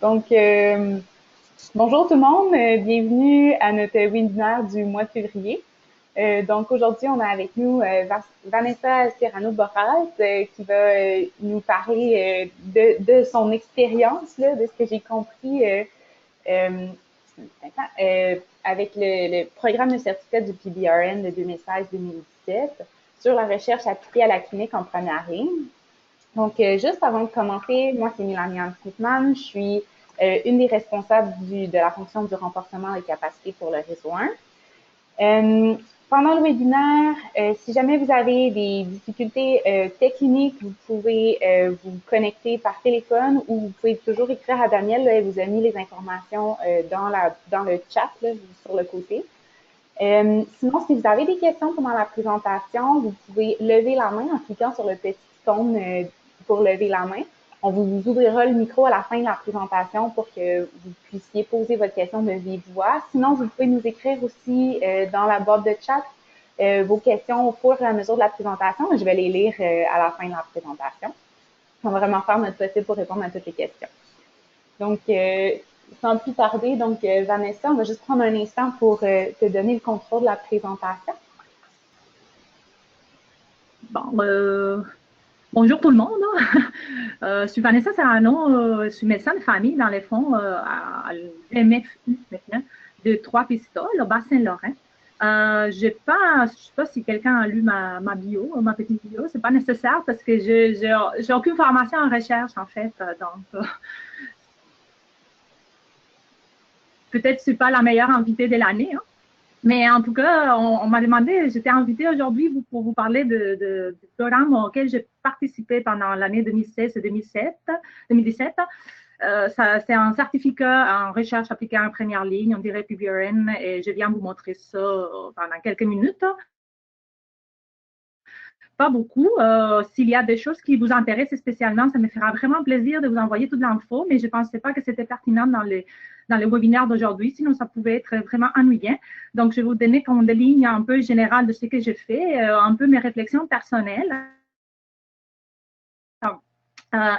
Donc, bonjour tout le monde, bienvenue à notre webinaire du mois de février. Donc, aujourd'hui, on a avec nous Vanessa Serrano-Borras qui va nous parler de son expérience, là, de ce que j'ai compris euh, avec le programme de certificat du PBRN de 2016-2017 sur la recherche appliquée à la clinique en première ligne. Donc, juste avant de commencer, moi, c'est Mélanie Anne-Friedman. Je suis une des responsables de la fonction du renforcement des capacités pour le réseau 1. Pendant le webinaire, si jamais vous avez des difficultés techniques, vous pouvez vous connecter par téléphone ou vous pouvez toujours écrire à Daniel. Là, elle vous a mis les informations dans le chat là, sur le côté. Sinon, si vous avez des questions pendant la présentation, vous pouvez lever la main en cliquant sur le petit icône pour lever la main. On vous ouvrira le micro à la fin de la présentation pour que vous puissiez poser votre question de vive voix. Sinon, vous pouvez nous écrire aussi dans la boîte de chat vos questions au fur et à mesure de la présentation. Je vais les lire à la fin de la présentation. On va vraiment faire notre possible pour répondre à toutes les questions. Donc, sans plus tarder, donc Vanessa, on va juste prendre un instant pour te donner le contrôle de la présentation. Bon, bonjour tout le monde. Je suis Vanessa Serrano, je suis médecin de famille dans les fonds à l'MFU maintenant, de Trois-Pistoles, au Bas-Saint-Laurent. Je ne sais pas si quelqu'un a lu ma bio, ma petite bio. C'est pas nécessaire parce que j'ai aucune formation en recherche en fait. Donc, peut-être que je suis pas la meilleure invitée de l'année. Hein. Mais en tout cas, on m'a demandé, j'étais invitée aujourd'hui pour vous parler du programme auquel j'ai participé pendant l'année 2016 et 2017. C'est un certificat en recherche appliquée en première ligne, on dirait PBRN, et je viens vous montrer ça pendant quelques minutes. Pas beaucoup. S'il y a des choses qui vous intéressent spécialement, ça me fera vraiment plaisir de vous envoyer toute l'info, mais je ne pensais pas que c'était pertinent dans le webinaire d'aujourd'hui, sinon ça pouvait être vraiment ennuyant. Donc, je vais vous donner comme des lignes un peu générales de ce que j'ai fait, un peu mes réflexions personnelles.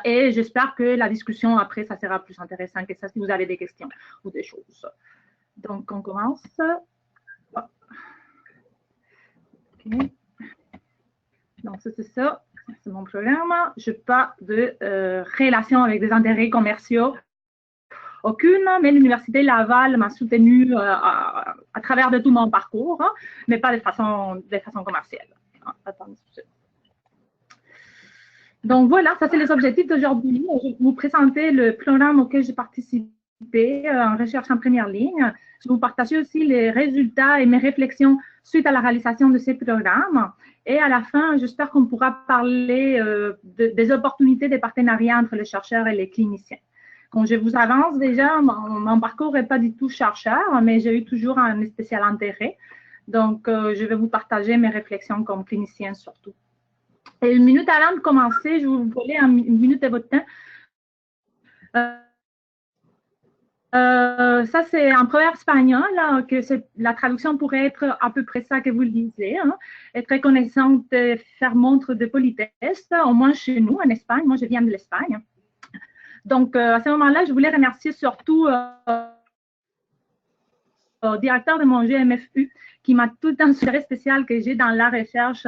Et j'espère que la discussion après, ça sera plus intéressant que ça si vous avez des questions ou des choses. Donc, on commence. Okay. Donc, c'est ça. C'est mon programme. Je n'ai pas de relation avec des intérêts commerciaux. Aucune, mais l'Université Laval m'a soutenue à travers de tout mon parcours, hein, mais pas de façon commerciale. Attendez. Donc voilà, ça c'est les objectifs d'aujourd'hui. Je vais vous présenter le programme auquel j'ai participé en recherche en première ligne. Je vais vous partager aussi les résultats et mes réflexions suite à la réalisation de ces programmes. Et à la fin, j'espère qu'on pourra parler des opportunités de partenariat entre les chercheurs et les cliniciens. Quand je vous avance déjà, mon parcours n'est pas du tout chercheur, mais j'ai eu toujours un spécial intérêt. Donc, je vais vous partager mes réflexions comme clinicienne surtout. Et une minute avant de commencer, je vais vous voler une minute de votre temps. Ça, c'est un proverbe espagnol, là, que la traduction pourrait être à peu près ça que vous le disiez. Hein. Être reconnaissante, faire montre de politesse, au moins chez nous, en Espagne. Moi, je viens de l'Espagne. Donc, à ce moment-là, je voulais remercier surtout au directeur de mon GMFU qui m'a tout un sujet spécial que j'ai dans la recherche.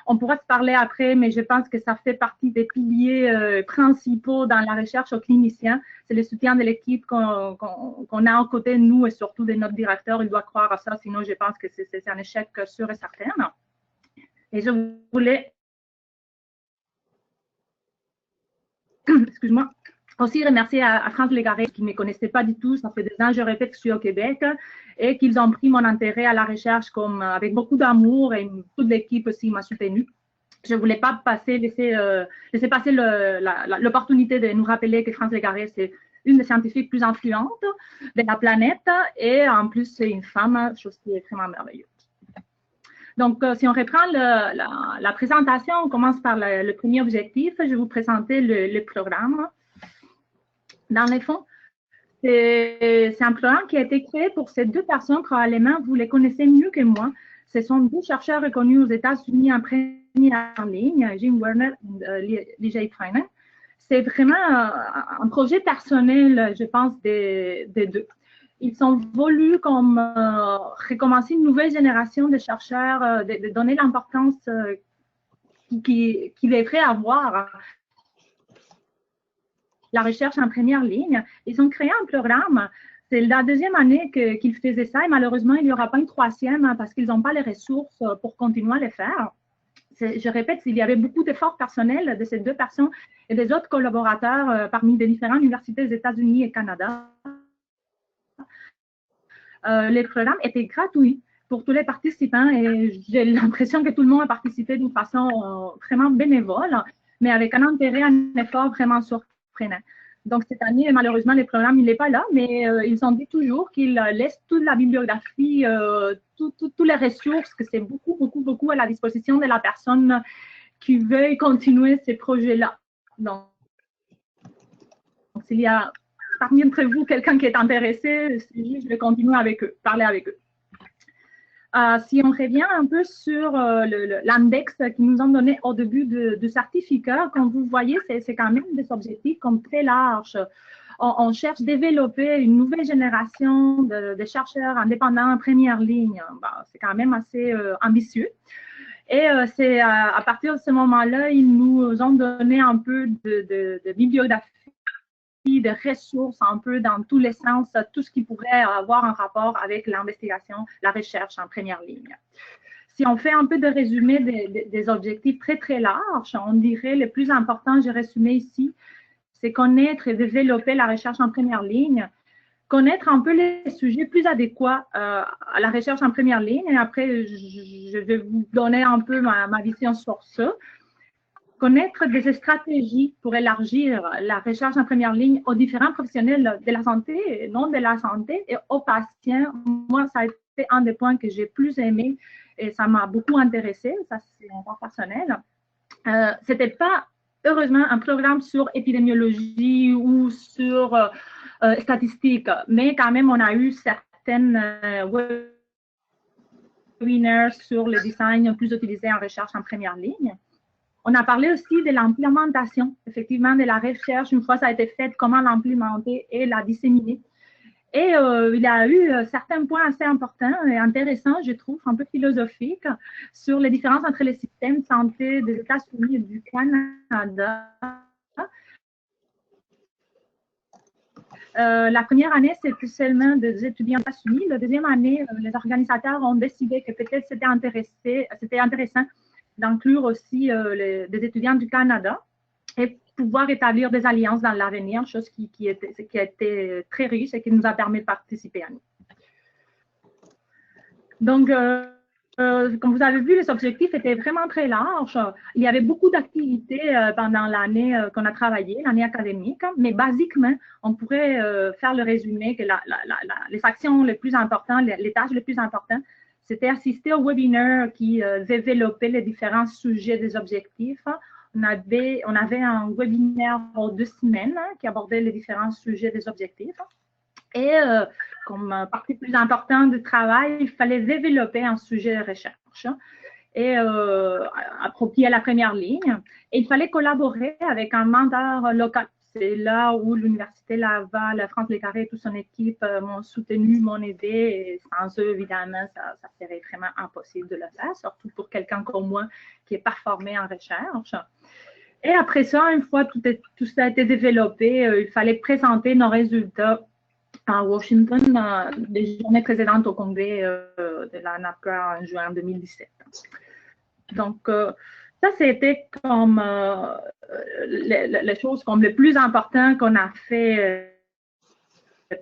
On pourra se parler après, mais je pense que ça fait partie des piliers principaux dans la recherche aux cliniciens. C'est le soutien de l'équipe qu'on a à côté de nous et surtout de notre directeur. Il doit croire à ça, sinon je pense que c'est un échec sûr et certain. Et je voulais, excuse-moi, aussi remercier à Franck Légaré qui ne me connaissait pas du tout. Ça fait des ans, je répète que je suis au Québec et qu'ils ont pris mon intérêt à la recherche comme, avec beaucoup d'amour et toute l'équipe aussi m'a soutenue. Je ne voulais pas laisser passer l'opportunité de nous rappeler que Franck Légaré, c'est une des scientifiques plus influentes de la planète et en plus, c'est une femme, chose qui est vraiment merveilleuse. Donc, si on reprend la présentation, on commence par le premier objectif. Je vais vous présenter le programme. Dans les fonds, c'est un programme qui a été créé pour ces deux personnes. Probablement, vous les connaissez mieux que moi. Ce sont deux chercheurs reconnus aux États-Unis en première ligne, Jim Werner et Lijay Treinen. c'est vraiment un projet personnel, je pense, des deux. Ils ont voulu comme recommencer une nouvelle génération de chercheurs, de donner l'importance qu'il devrait avoir la recherche en première ligne. Ils ont créé un programme. C'est la deuxième année qu'ils faisaient ça et malheureusement, il n'y aura pas une troisième parce qu'ils n'ont pas les ressources pour continuer à le faire. Je répète, il y avait beaucoup d'efforts personnels de ces deux personnes et des autres collaborateurs parmi les différentes universités des États-Unis et Canada. Les programmes étaient gratuits pour tous les participants et j'ai l'impression que tout le monde a participé d'une façon vraiment bénévole, mais avec un intérêt, un effort vraiment surprenant. Donc, cette année, malheureusement, le programme n'est pas là, mais ils ont dit toujours qu'ils laissent toute la bibliographie, toutes les ressources, que c'est beaucoup à la disposition de la personne qui veut continuer ces projets-là. Donc, s'il y a parmi entre vous quelqu'un qui est intéressé, je vais continuer avec eux, parler avec eux. Si on revient un peu sur l'index qu'ils nous ont donné au début du certificat, comme vous voyez, c'est quand même des objectifs comme très larges. On cherche à développer une nouvelle génération de chercheurs indépendants en première ligne. C'est quand même assez ambitieux. Et c'est à partir de ce moment-là, ils nous ont donné un peu de bibliographie, de ressources un peu dans tous les sens, tout ce qui pourrait avoir un rapport avec l'investigation, la recherche en première ligne. Si on fait un peu de résumé des objectifs très larges, on dirait le plus important, j'ai résumé ici, c'est connaître et développer la recherche en première ligne, connaître un peu les sujets plus adéquats à la recherche en première ligne, et après, je vais vous donner un peu ma vision sur ça. Connaître des stratégies pour élargir la recherche en première ligne aux différents professionnels de la santé, non de la santé, et aux patients. Moi, ça a été un des points que j'ai plus aimé et ça m'a beaucoup intéressé. Ça, c'est un point personnel. C'était pas, heureusement, un programme sur épidémiologie ou sur statistiques, mais quand même, on a eu certaines webinaires sur le design plus utilisé en recherche en première ligne. On a parlé aussi de l'implémentation, effectivement, de la recherche, une fois ça a été fait, comment l'implémenter et la disséminer. Et il y a eu certains points assez importants et intéressants, je trouve, un peu philosophiques, sur les différences entre les systèmes de santé des États-Unis et du Canada. La première année, c'était seulement des étudiants des États-Unis. La deuxième année, les organisateurs ont décidé que peut-être c'était intéressant d'inclure aussi des étudiants du Canada et pouvoir établir des alliances dans l'avenir, chose qui a été très riche et qui nous a permis de participer à nous. Donc, comme vous avez vu, les objectifs étaient vraiment très larges. Il y avait beaucoup d'activités pendant l'année qu'on a travaillé, l'année académique, mais basiquement, on pourrait faire le résumé que les actions les plus importantes, les tâches les plus importantes, c'était assister au webinaire qui développait les différents sujets des objectifs. On avait un webinaire aux 2 semaines qui abordait les différents sujets des objectifs. Et comme partie plus importante du travail, il fallait développer un sujet de recherche et approprié à la première ligne. Et il fallait collaborer avec un mentor local. C'est là où l'Université Laval, France Le Carré et toute son équipe m'ont soutenu, m'ont aidé. Et sans eux, évidemment, ça serait vraiment impossible de le faire, surtout pour quelqu'un comme moi qui est pas formé en recherche. Et après ça, une fois tout ça a été développé, il fallait présenter nos résultats à Washington les journées précédentes au congrès de la NAPCA en juin 2017. Donc, ça, c'était comme les choses comme le plus important qu'on a fait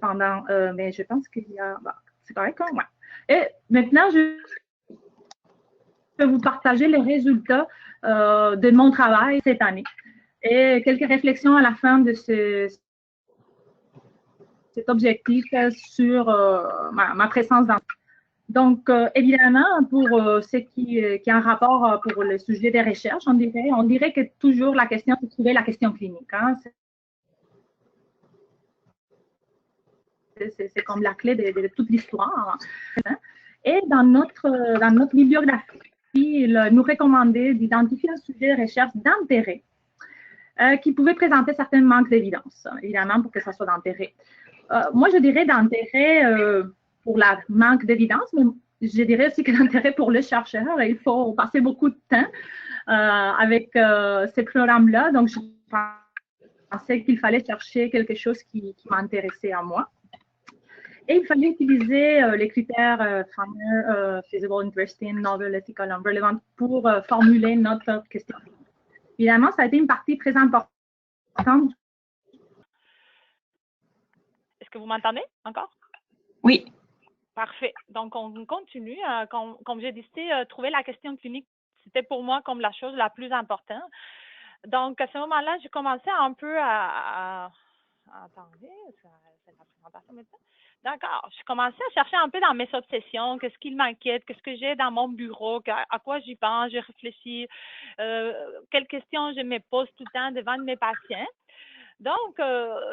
pendant, mais je pense qu'il y a, c'est correct, hein? Ouais. Et maintenant, je vais vous partager les résultats de mon travail cette année et quelques réflexions à la fin de cet objectif sur ma présence dans. Donc, évidemment, pour ce qui a un rapport pour le sujet des recherches, on dirait que toujours la question, c'est trouver la question clinique. Hein? C'est comme la clé de toute l'histoire. Hein? Et dans notre bibliographie, il nous recommandait d'identifier un sujet de recherche d'intérêt qui pouvaient présenter certains manques d'évidence, évidemment, pour que ça soit d'intérêt. Moi, je dirais d'intérêt pour la manque d'évidence, mais je dirais aussi que l'intérêt pour le chercheur, il faut passer beaucoup de temps avec ces programmes-là. Donc, je pensais qu'il fallait chercher quelque chose qui m'intéressait à moi. Et il fallait utiliser les critères Funner, Feasible, Interesting, Novel, Ethical and Relevant pour formuler notre question. Évidemment, ça a été une partie très importante. Est-ce que vous m'entendez encore? Oui. Parfait. Donc, on continue. Comme j'ai dit, trouver la question clinique, c'était pour moi comme la chose la plus importante. Donc, à ce moment-là, j'ai commencé un peu attendez, c'est la présentation maintenant. D'accord. Je commençais à chercher un peu dans mes obsessions, qu'est-ce qui m'inquiète, qu'est-ce que j'ai dans mon bureau, à quoi j'y pense, je réfléchis, quelles questions je me pose tout le temps devant mes patients. Donc,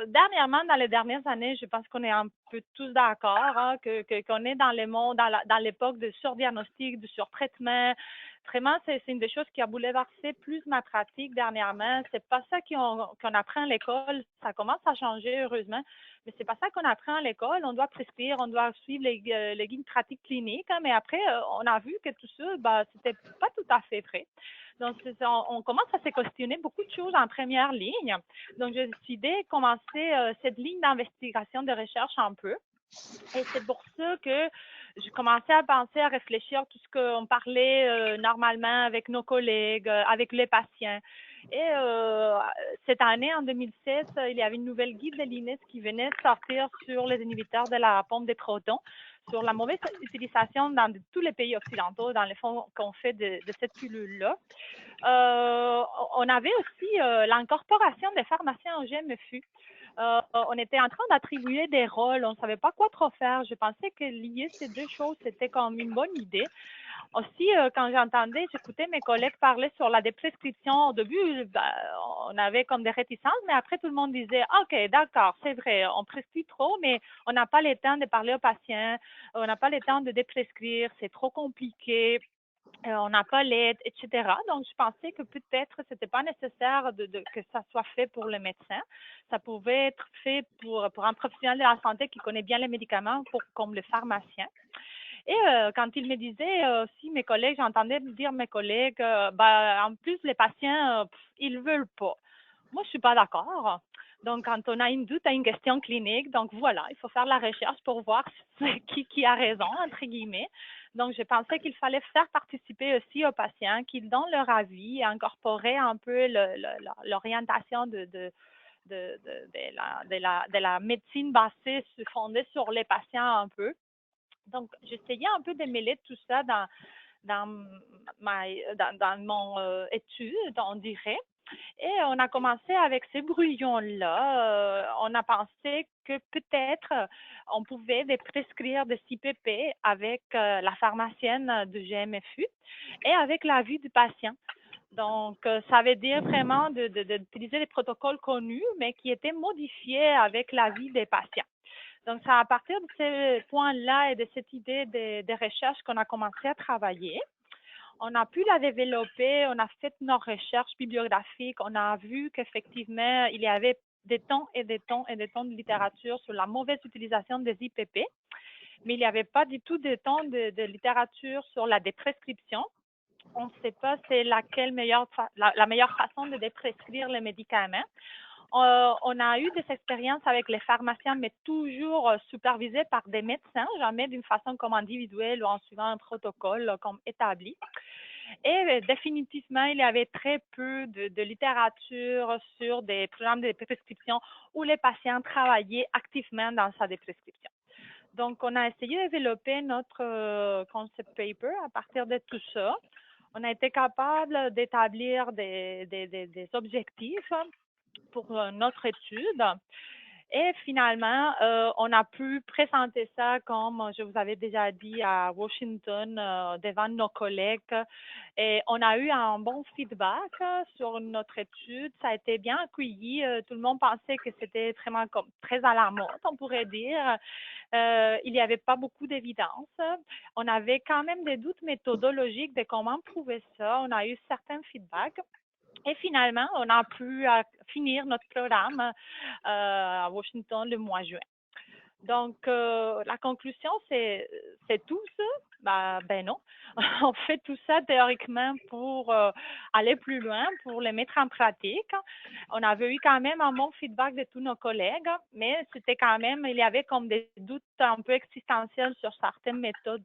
dernièrement, dans les dernières années, je pense qu'on est un peu tous d'accord hein, qu'on est dans le monde, dans l'époque de surdiagnostic, du surtraitement. Vraiment, c'est une des choses qui a bouleversé plus ma pratique dernièrement. C'est pas ça qu'on apprend à l'école. Ça commence à changer, heureusement, mais c'est pas ça qu'on apprend à l'école. On doit prescrire, on doit suivre les guides pratiques cliniques, hein, mais après, on a vu que tout ça, c'était pas tout à fait vrai. Donc, on commence à se questionner beaucoup de choses en première ligne. Donc, j'ai décidé de commencer cette ligne d'investigation de recherche un peu. Et c'est pour ça que j'ai commencé à penser, à réfléchir à tout ce qu'on parlait normalement avec nos collègues, avec les patients. Et cette année, en 2016, il y avait une nouvelle guide de l'INES qui venait de sortir sur les inhibiteurs de la pompe des protons, sur la mauvaise utilisation dans tous les pays occidentaux, dans les fonds qu'on fait de cette pilule-là. On avait aussi l'incorporation des pharmaciens au GMFU. On était en train d'attribuer des rôles, on ne savait pas quoi trop faire. Je pensais que lier ces deux choses, c'était comme une bonne idée. Aussi, quand j'écoutais mes collègues parler sur la déprescription, au début, on avait comme des réticences, mais après, tout le monde disait, OK, d'accord, c'est vrai, on prescrit trop, mais on n'a pas le temps de parler aux patients, on n'a pas le temps de déprescrire, c'est trop compliqué. On n'a pas l'aide, etc. Donc, je pensais que peut-être ce n'était pas nécessaire que ça soit fait pour le médecin. Ça pouvait être fait pour un professionnel de la santé qui connaît bien les médicaments, comme le pharmacien. Et quand il me disait aussi, mes collègues, j'entendais dire mes collègues, en plus, les patients, ils ne veulent pas. Moi, je ne suis pas d'accord. Donc, quand on a une doute à une question clinique, donc voilà, il faut faire la recherche pour voir qui a raison, entre guillemets. Donc, je pensais qu'il fallait faire participer aussi aux patients, qu'ils donnent leur avis et incorporer un peu l'orientation de la médecine basée, fondée sur les patients un peu. Donc, j'essayais un peu de mêler tout ça dans mon étude, on dirait. Et on a commencé avec ces brouillons-là. On a pensé que peut-être on pouvait prescrire des CPP avec la pharmacienne du GMFU et avec l'avis du patient. Donc, ça veut dire vraiment d'utiliser des protocoles connus, mais qui étaient modifiés avec l'avis des patients. Donc, c'est à partir de ces points-là et de cette idée de recherche qu'on a commencé à travailler. On a pu la développer, on a fait nos recherches bibliographiques, on a vu qu'effectivement, il y avait des temps et des temps et des temps de littérature sur la mauvaise utilisation des IPP, mais il n'y avait pas du tout de temps de littérature sur la déprescription. On ne sait pas c'est la meilleure façon de déprescrire les médicaments. On a eu des expériences avec les pharmaciens, mais toujours supervisées par des médecins, jamais d'une façon comme individuelle ou en suivant un protocole comme établi. Et définitivement, il y avait très peu de littérature sur des programmes de prescription où les patients travaillaient activement dans sa prescription. Donc, on a essayé de développer notre concept paper à partir de tout ça. On a été capable d'établir des objectifs pour notre étude. Et finalement, on a pu présenter ça, comme je vous avais déjà dit, à Washington devant nos collègues. Et on a eu un bon feedback sur notre étude. Ça a été bien accueilli. Tout le monde pensait que c'était vraiment très alarmant, on pourrait dire. Il n'y avait pas beaucoup d'évidence. On avait quand même des doutes méthodologiques de comment prouver ça. On a eu certains feedbacks. Et finalement, on a pu finir notre programme à Washington le mois de juin. Donc, la conclusion, c'est tout ça? Ben non. On fait tout ça théoriquement pour aller plus loin, pour le mettre en pratique. On avait eu quand même un bon feedback de tous nos collègues, mais c'était quand même, il y avait comme des doutes un peu existentiels sur certaines méthodes,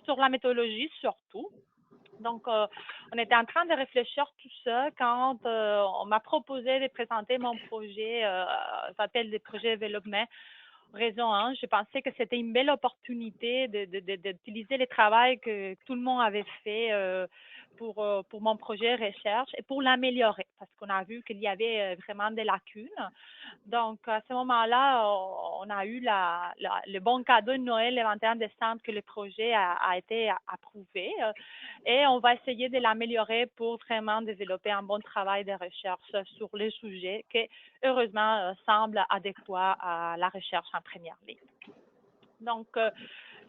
sur la méthodologie surtout. Donc, on était en train de réfléchir tout ça quand on m'a proposé de présenter mon projet, ça s'appelle le projet de développement Raison 1. Je pensais que c'était une belle opportunité d'utiliser le travail que tout le monde avait fait pour mon projet recherche et pour l'améliorer parce qu'on a vu qu'il y avait vraiment des lacunes. Donc, à ce moment-là, on a eu le bon cadeau de Noël le 21 décembre que le projet a été approuvé et on va essayer de l'améliorer pour vraiment développer un bon travail de recherche sur le sujet qui, heureusement, semble adéquat à la recherche en première ligne. Donc,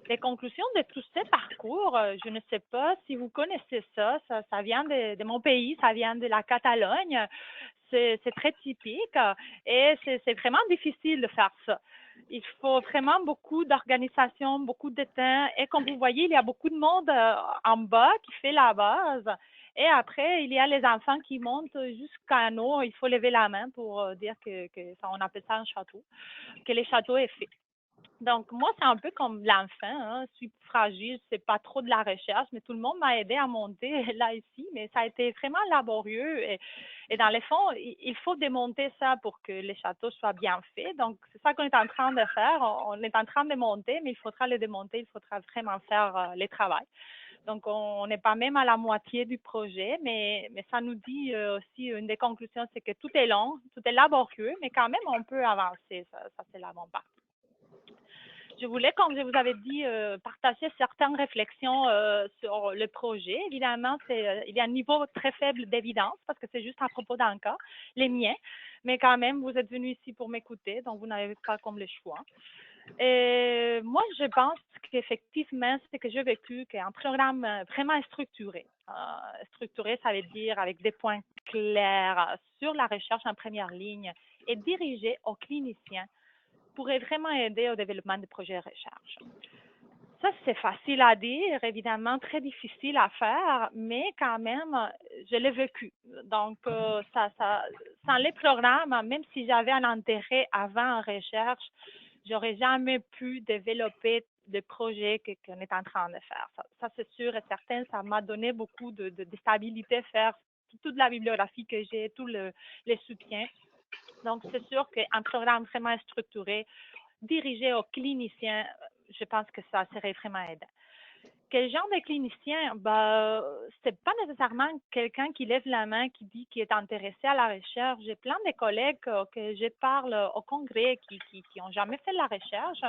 les conclusions de tout ce parcours, je ne sais pas si vous connaissez ça vient de mon pays, ça vient de la Catalogne. C'est très typique et c'est vraiment difficile de faire ça. Il faut vraiment beaucoup d'organisation, beaucoup de temps et comme vous voyez, il y a beaucoup de monde en bas qui fait la base et après, il y a les enfants qui montent jusqu'à nous. Il faut lever la main pour dire que on appelle ça un château, que le château est fait. Donc, moi, c'est un peu comme l'enfant, hein. Je suis fragile, c'est pas trop de la recherche, mais tout le monde m'a aidé à monter là ici, mais ça a été vraiment laborieux et dans les fonds, il faut démonter ça pour que les châteaux soient bien faits. Donc, c'est ça qu'on est en train de faire. On est en train de monter, mais il faudra les démonter, il faudra vraiment faire le travail. Donc, on n'est pas même à la moitié du projet, mais ça nous dit aussi, une des conclusions, c'est que tout est long, tout est laborieux, mais quand même, on peut avancer. Ça c'est la bonne partie. Je voulais, comme je vous avais dit, partager certaines réflexions sur le projet. Évidemment, il y a un niveau très faible d'évidence parce que c'est juste à propos d'un cas, les miens. Mais quand même, vous êtes venus ici pour m'écouter, donc vous n'avez pas comme le choix. Et moi, je pense qu'effectivement, ce que j'ai vécu, c'est un programme vraiment structuré. Structuré, ça veut dire avec des points clairs sur la recherche en première ligne et dirigé aux cliniciens pourrait vraiment aider au développement de projets de recherche. Ça, c'est facile à dire, évidemment, très difficile à faire, mais quand même, je l'ai vécu. Donc, sans les programmes, même si j'avais un intérêt avant en recherche, j'aurais jamais pu développer des projets qu'on est en train de faire. Ça c'est sûr et certain, ça m'a donné beaucoup de stabilité, faire toute la bibliographie que j'ai, tous les soutiens. Donc, c'est sûr qu'un programme vraiment structuré, dirigé aux cliniciens, je pense que ça serait vraiment aidant. Quel genre de clinicien? C'est pas nécessairement quelqu'un qui lève la main, qui dit qu'il est intéressé à la recherche. J'ai plein de collègues que je parle au congrès qui ont jamais fait de la recherche,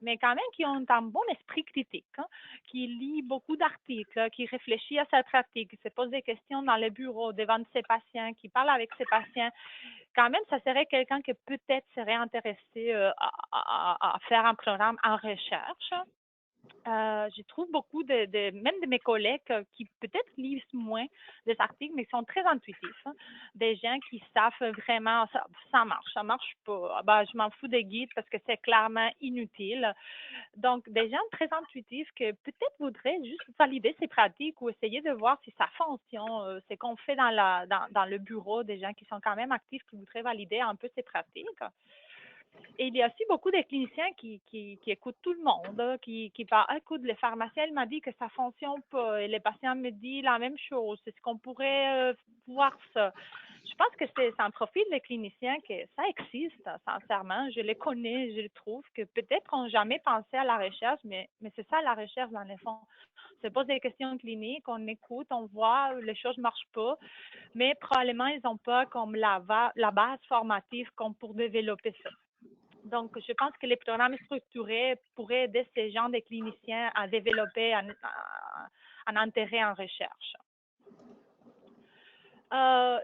mais quand même qui ont un bon esprit critique, hein, qui lit beaucoup d'articles, qui réfléchit à sa pratique, qui se pose des questions dans les bureaux devant ses patients, qui parle avec ses patients. Quand même, ça serait quelqu'un qui peut-être serait intéressé à faire un programme en recherche. Je trouve beaucoup même de mes collègues qui peut-être lisent moins des articles, mais qui sont très intuitifs. Hein. Des gens qui savent vraiment, ça marche pas. Je m'en fous des guides parce que c'est clairement inutile. Donc, des gens très intuitifs que peut-être voudraient juste valider ces pratiques ou essayer de voir si ça fonctionne. C'est qu'on fait dans le bureau, des gens qui sont quand même actifs, qui voudraient valider un peu ces pratiques. Et il y a aussi beaucoup de cliniciens qui écoutent tout le monde, qui parlent, écoute, le pharmacien m'a dit que ça fonctionne pas, et les patients me disent la même chose, est-ce qu'on pourrait voir ça? Je pense que c'est un profil de clinicien que ça existe, sincèrement, je les connais, je les trouve, que peut-être qu'on n'a jamais pensé à la recherche, mais c'est ça la recherche dans le fond. On se pose des questions cliniques, on écoute, on voit, les choses ne marchent pas, mais probablement ils n'ont pas comme la base formative comme pour développer ça. Donc, je pense que les programmes structurés pourraient aider ces gens de cliniciens à développer un intérêt en recherche.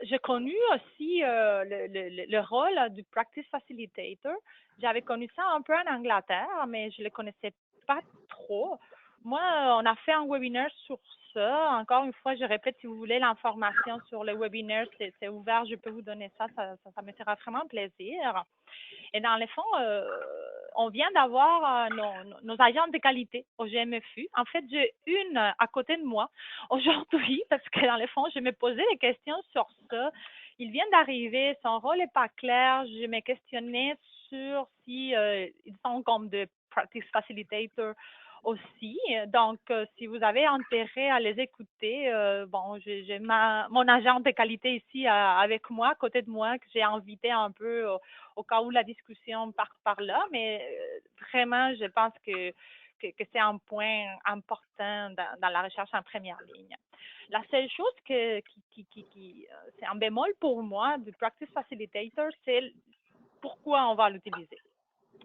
J'ai connu aussi le rôle du practice facilitator. J'avais connu ça un peu en Angleterre, mais je ne le connaissais pas trop. Moi, on a fait un webinaire sur ça. Encore une fois, je répète, si vous voulez l'information sur le webinaire, c'est ouvert, je peux vous donner ça me fera vraiment plaisir. Et dans le fond, on vient d'avoir nos agents de qualité au GMFU. En fait, j'ai une à côté de moi aujourd'hui parce que dans le fond, je me posais des questions sur ça. Il vient d'arriver, son rôle n'est pas clair. Je me questionnais sur si ils sont comme de practice facilitator aussi. Donc, si vous avez intérêt à les écouter, bon, j'ai mon agent de qualité ici avec moi, à côté de moi, que j'ai invité un peu au cas où la discussion part par là, mais vraiment, je pense que c'est un point important dans la recherche en première ligne. La seule chose c'est un bémol pour moi du Practice Facilitator, c'est pourquoi on va l'utiliser.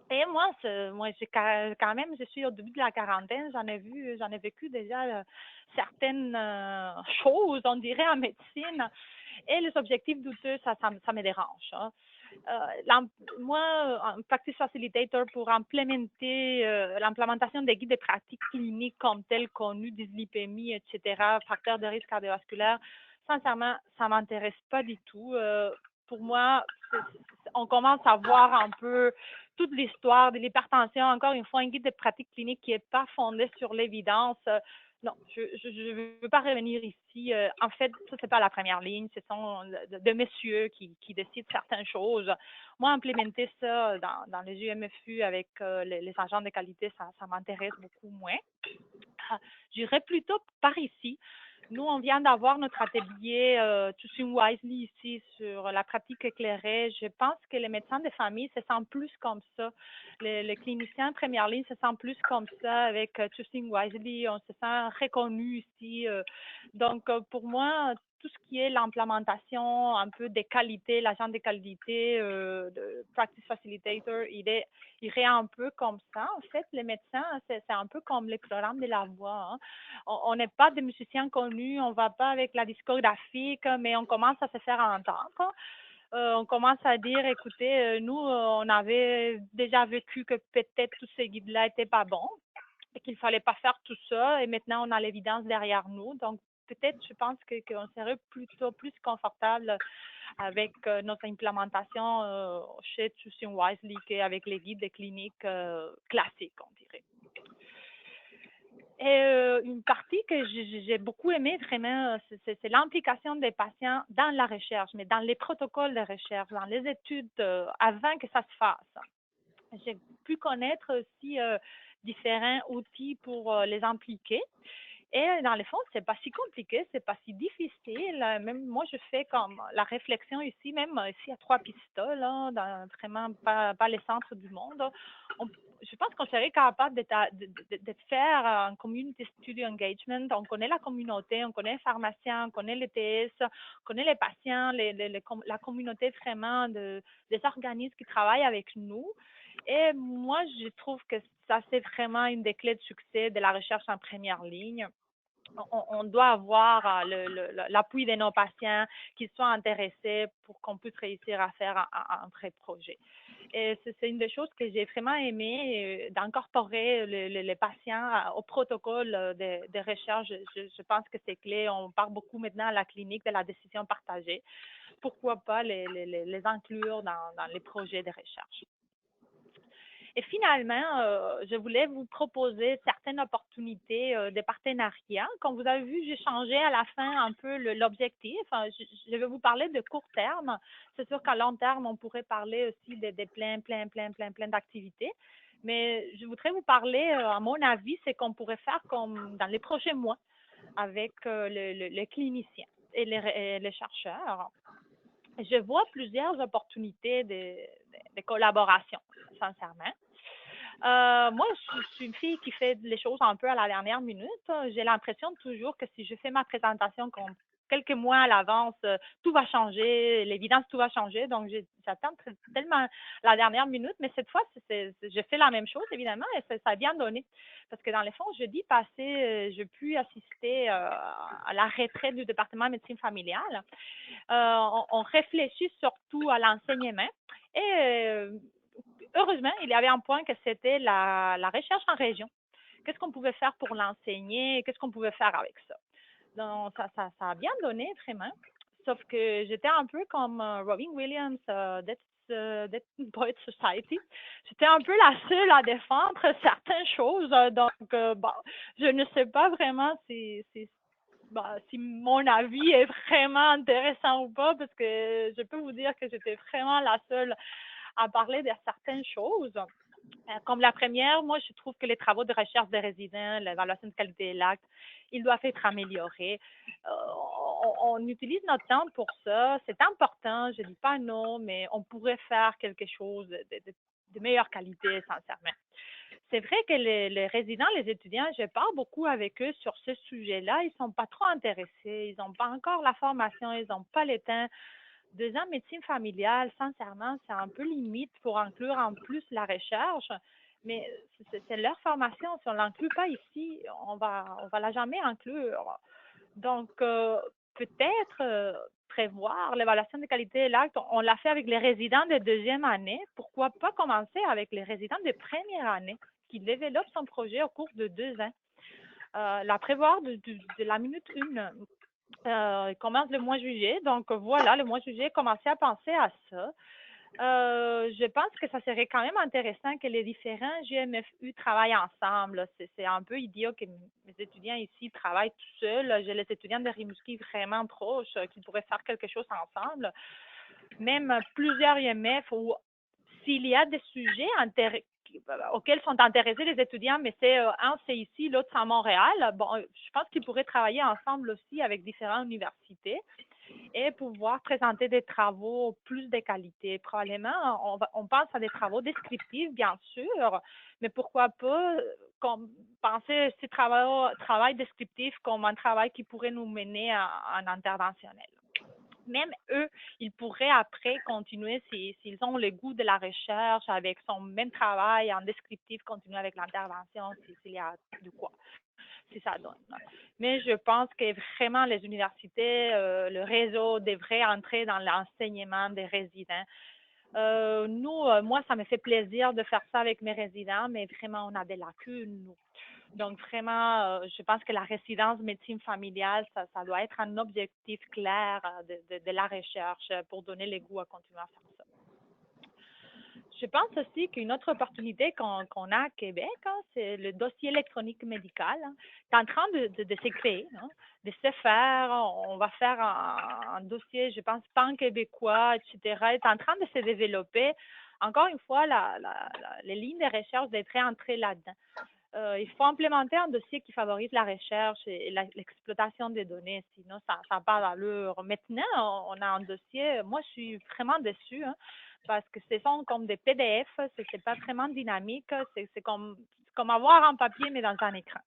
Et moi, j'ai quand même, je suis au début de la quarantaine, j'en ai vécu déjà certaines choses, on dirait, en médecine. Et les objectifs douteux, ça me dérange. Hein. Moi, un practice facilitator pour implémenter l'implémentation des guides de pratiques cliniques comme tels connus, dyslipémie, etc., facteurs de risque cardiovasculaire, sincèrement, ça m'intéresse pas du tout. Pour moi, on commence à voir un peu toute l'histoire de l'hypertension. Encore une fois, un guide de pratique clinique qui n'est pas fondé sur l'évidence. Non, je ne veux pas revenir ici. En fait, ça, c'est pas la première ligne. Ce sont de messieurs qui décident certaines choses. Moi, implémenter ça dans les UMFU avec les agents de qualité, ça m'intéresse beaucoup moins. J'irais plutôt par ici. Nous, on vient d'avoir notre atelier Choosing Wisely ici sur la pratique éclairée. Je pense que les médecins de famille se sentent plus comme ça. Les cliniciens en première ligne se sentent plus comme ça avec Choosing Wisely. On se sent reconnu ici. Donc, pour moi, tout ce qui est l'implémentation un peu des qualités, l'agent de qualité, de Practice Facilitator, il irait un peu comme ça. En fait, les médecins, c'est un peu comme les programmes de la voix. Hein. On n'est pas des musiciens connus, on ne va pas avec la discographique, mais on commence à se faire entendre. On commence à dire, écoutez, nous, on avait déjà vécu que peut-être tous ces guides-là n'étaient pas bons et qu'il ne fallait pas faire tout ça. Et maintenant, on a l'évidence derrière nous. Donc, peut-être, je pense qu'on serait plutôt plus confortable avec notre implémentation chez Choosing Wisely qu'avec les guides des cliniques classiques, on dirait. Et une partie que j'ai beaucoup aimée, vraiment, c'est l'implication des patients dans la recherche, mais dans les protocoles de recherche, dans les études, avant que ça se fasse. J'ai pu connaître aussi différents outils pour les impliquer. Et dans le fond, c'est pas si compliqué, c'est pas si difficile. Même moi, je fais comme la réflexion ici, même ici à Trois-Pistoles, là, vraiment pas le centre du monde. Je pense qu'on serait capable de faire un community study engagement. On connaît la communauté, on connaît les pharmaciens, on connaît les TS, on connaît les patients, la communauté vraiment des organismes qui travaillent avec nous. Et moi, je trouve que ça, c'est vraiment une des clés de succès de la recherche en première ligne. On doit avoir l'appui de nos patients qui soient intéressés pour qu'on puisse réussir à faire un vrai projet. Et c'est une des choses que j'ai vraiment aimé, d'incorporer les patients au protocole de recherche. Je pense que c'est clé. On parle beaucoup maintenant à la clinique de la décision partagée. Pourquoi pas les inclure dans les projets de recherche? Et finalement, je voulais vous proposer certaines opportunités de partenariat. Comme vous avez vu, j'ai changé à la fin un peu l'objectif. Je vais vous parler de court terme. C'est sûr qu'à long terme, on pourrait parler aussi de plein d'activités. Mais je voudrais vous parler, à mon avis, c'est qu'on pourrait faire comme dans les prochains mois avec les cliniciens et les chercheurs. Je vois plusieurs opportunités de collaboration, sincèrement. Moi, je suis une fille qui fait les choses un peu à la dernière minute. J'ai l'impression toujours que si je fais ma présentation comme quelques mois à l'avance, tout va changer, l'évidence, tout va changer. Donc, j'attends tellement la dernière minute. Mais cette fois, je fais la même chose, évidemment, et ça a bien donné. Parce que dans le fond, jeudi passé, j'ai pu assister à la retraite du département de médecine familiale. On réfléchit surtout à l'enseignement. Et heureusement, il y avait un point que c'était la recherche en région qu'est-ce qu'on pouvait faire pour l'enseigner, qu'est-ce qu'on pouvait faire avec ça. Donc, ça a bien donné, vraiment. Sauf que j'étais un peu comme Robin Williams, Dead Poets Society. J'étais un peu la seule à défendre certaines choses. Donc, je ne sais pas vraiment si mon avis est vraiment intéressant ou pas, parce que je peux vous dire que j'étais vraiment la seule à parler de certaines choses. Comme la première, moi, je trouve que les travaux de recherche des résidents, l'évaluation de qualité de l'acte, ils doivent être améliorés. On utilise notre temps pour ça. C'est important, je ne dis pas non, mais on pourrait faire quelque chose de meilleure qualité, sincèrement. C'est vrai que les résidents, les étudiants, je parle beaucoup avec eux sur ce sujet-là. Ils ne sont pas trop intéressés. Ils n'ont pas encore la formation. Ils n'ont pas le temps. 2 ans de médecine familiale, sincèrement, c'est un peu limite pour inclure en plus la recherche. Mais c'est leur formation. Si on ne l'inclut pas ici, on va la jamais inclure. Donc, peut-être prévoir l'évaluation de qualité de l'acte. On l'a fait avec les résidents de 2e année. Pourquoi pas commencer avec les résidents de 1re année qui développent son projet au cours de 2 ans? La prévoir de la minute 1. Il commence le mois de juillet. Donc, voilà, le mois de juillet, commencer à penser à ça. Je pense que ça serait quand même intéressant que les différents GMFU travaillent ensemble. C'est un peu idiot que mes étudiants ici travaillent tout seuls. J'ai les étudiants de Rimouski vraiment proches qui pourraient faire quelque chose ensemble. Même plusieurs IMF ou s'il y a des sujets auxquels sont intéressés les étudiants, mais un c'est ici, l'autre c'est à Montréal. Bon, je pense qu'ils pourraient travailler ensemble aussi avec différentes universités et pouvoir présenter des travaux plus de qualité. Probablement, on pense à des travaux descriptifs, bien sûr, mais pourquoi pas penser ce travail descriptif comme un travail qui pourrait nous mener à un interventionnel. Même eux, ils pourraient après continuer, s'ils ont le goût de la recherche, avec son même travail en descriptif, continuer avec l'intervention s'il y a de quoi, si ça donne. Mais je pense que vraiment les universités, le réseau devrait entrer dans l'enseignement des résidents. Moi, ça me fait plaisir de faire ça avec mes résidents, mais vraiment, on a des lacunes, nous. Donc, vraiment, je pense que la résidence médecine familiale, ça doit être un objectif clair de la recherche pour donner le goût à continuer à faire ça. Je pense aussi qu'une autre opportunité qu'on a à Québec, c'est le dossier électronique médical. C'est en train de se créer, de se faire. On va faire un dossier, je pense, pan-québécois, etc. C'est en train de se développer. Encore une fois, les lignes de recherche devraient entrer là-dedans. Il faut implémenter un dossier qui favorise la recherche et l'exploitation des données, sinon ça n'a pas d'allure. Maintenant, on a un dossier, moi je suis vraiment déçue, parce que ce sont comme des PDF, c'est pas vraiment dynamique, c'est comme avoir un papier mais dans un écran.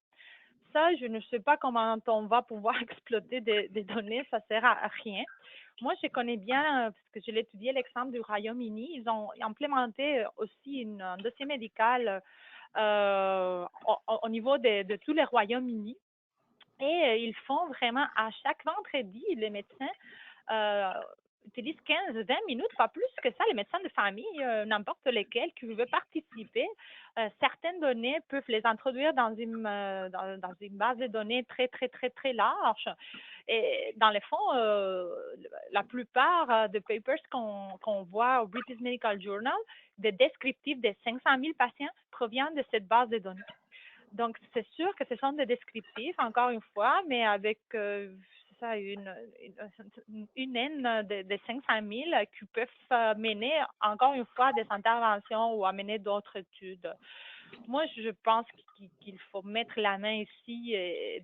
Ça, je ne sais pas comment on va pouvoir exploiter des données, ça sert à rien. Moi, je connais bien, parce que je l'ai étudié l'exemple du Royaume-Uni, ils ont implémenté aussi un dossier médical au niveau de tous les Royaumes-Unis. Et ils font vraiment à chaque vendredi, les médecins utilisent 15-20 minutes, pas plus que ça, les médecins de famille, n'importe lesquels, qui veulent participer. Certaines données peuvent les introduire dans une base de données très, très, très, très large. Et dans les fonds, la plupart des papers qu'on voit au British Medical Journal, des descriptifs de 500 000 patients proviennent de cette base de données. Donc, c'est sûr que ce sont des descriptifs, encore une fois, mais avec une haine de 500 000 qui peuvent mener, encore une fois, des interventions ou amener d'autres études. Moi, je pense qu'il faut mettre la main ici et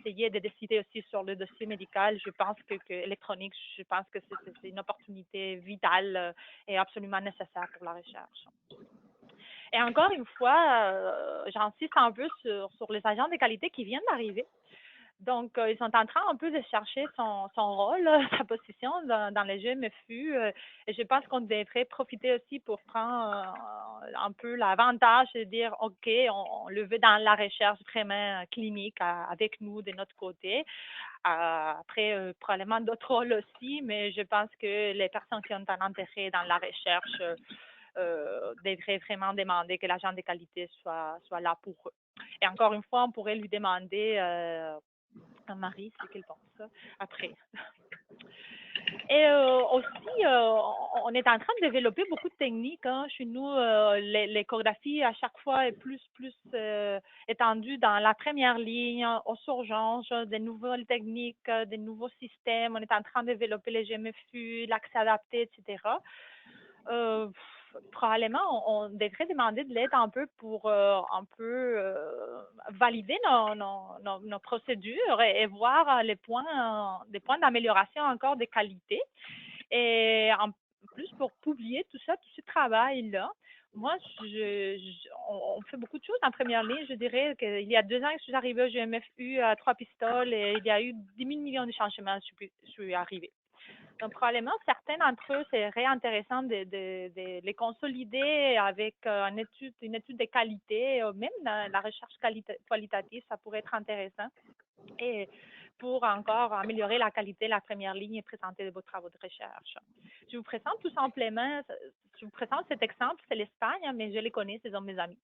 essayer de décider aussi sur le dossier médical. Je pense que électronique, je pense que c'est une opportunité vitale et absolument nécessaire pour la recherche. Et encore une fois, j'insiste un peu sur les agents de qualité qui viennent d'arriver. Donc, ils sont en train un peu de chercher son rôle, sa position dans les GMFU. Et je pense qu'on devrait profiter aussi pour prendre un peu l'avantage de dire, OK, on le veut dans la recherche vraiment clinique avec nous de notre côté. Après, probablement d'autres rôles aussi, mais je pense que les personnes qui ont un intérêt dans la recherche devrait vraiment demander que l'agent de qualité soit là pour eux. Et encore une fois, on pourrait lui demander à Marie ce qu'elle pense après. Et aussi, on est en train de développer beaucoup de techniques. Chez nous, l'échographie, à chaque fois, est plus étendue dans la première ligne, aux urgences, des nouvelles techniques, des nouveaux systèmes. On est en train de développer les GMFU, l'accès adapté, etc. Probablement, on devrait demander de l'aide un peu pour valider nos procédures et voir les points d'amélioration encore de qualité. Et en plus, pour publier tout ce travail-là, moi, on fait beaucoup de choses en première ligne. Je dirais qu'il y a 2 ans que je suis arrivée au GMFU à 3 pistoles et il y a eu 10 000 millions de changements. Je suis arrivée. Donc, probablement, certains d'entre eux, c'est intéressant de les consolider avec une étude de qualité, même dans la recherche qualitative, ça pourrait être intéressant. Et pour encore améliorer la qualité de la première ligne et présenter vos travaux de recherche. Je vous présente tout simplement, cet exemple, c'est l'Espagne, mais je les connais, ce sont mes amis.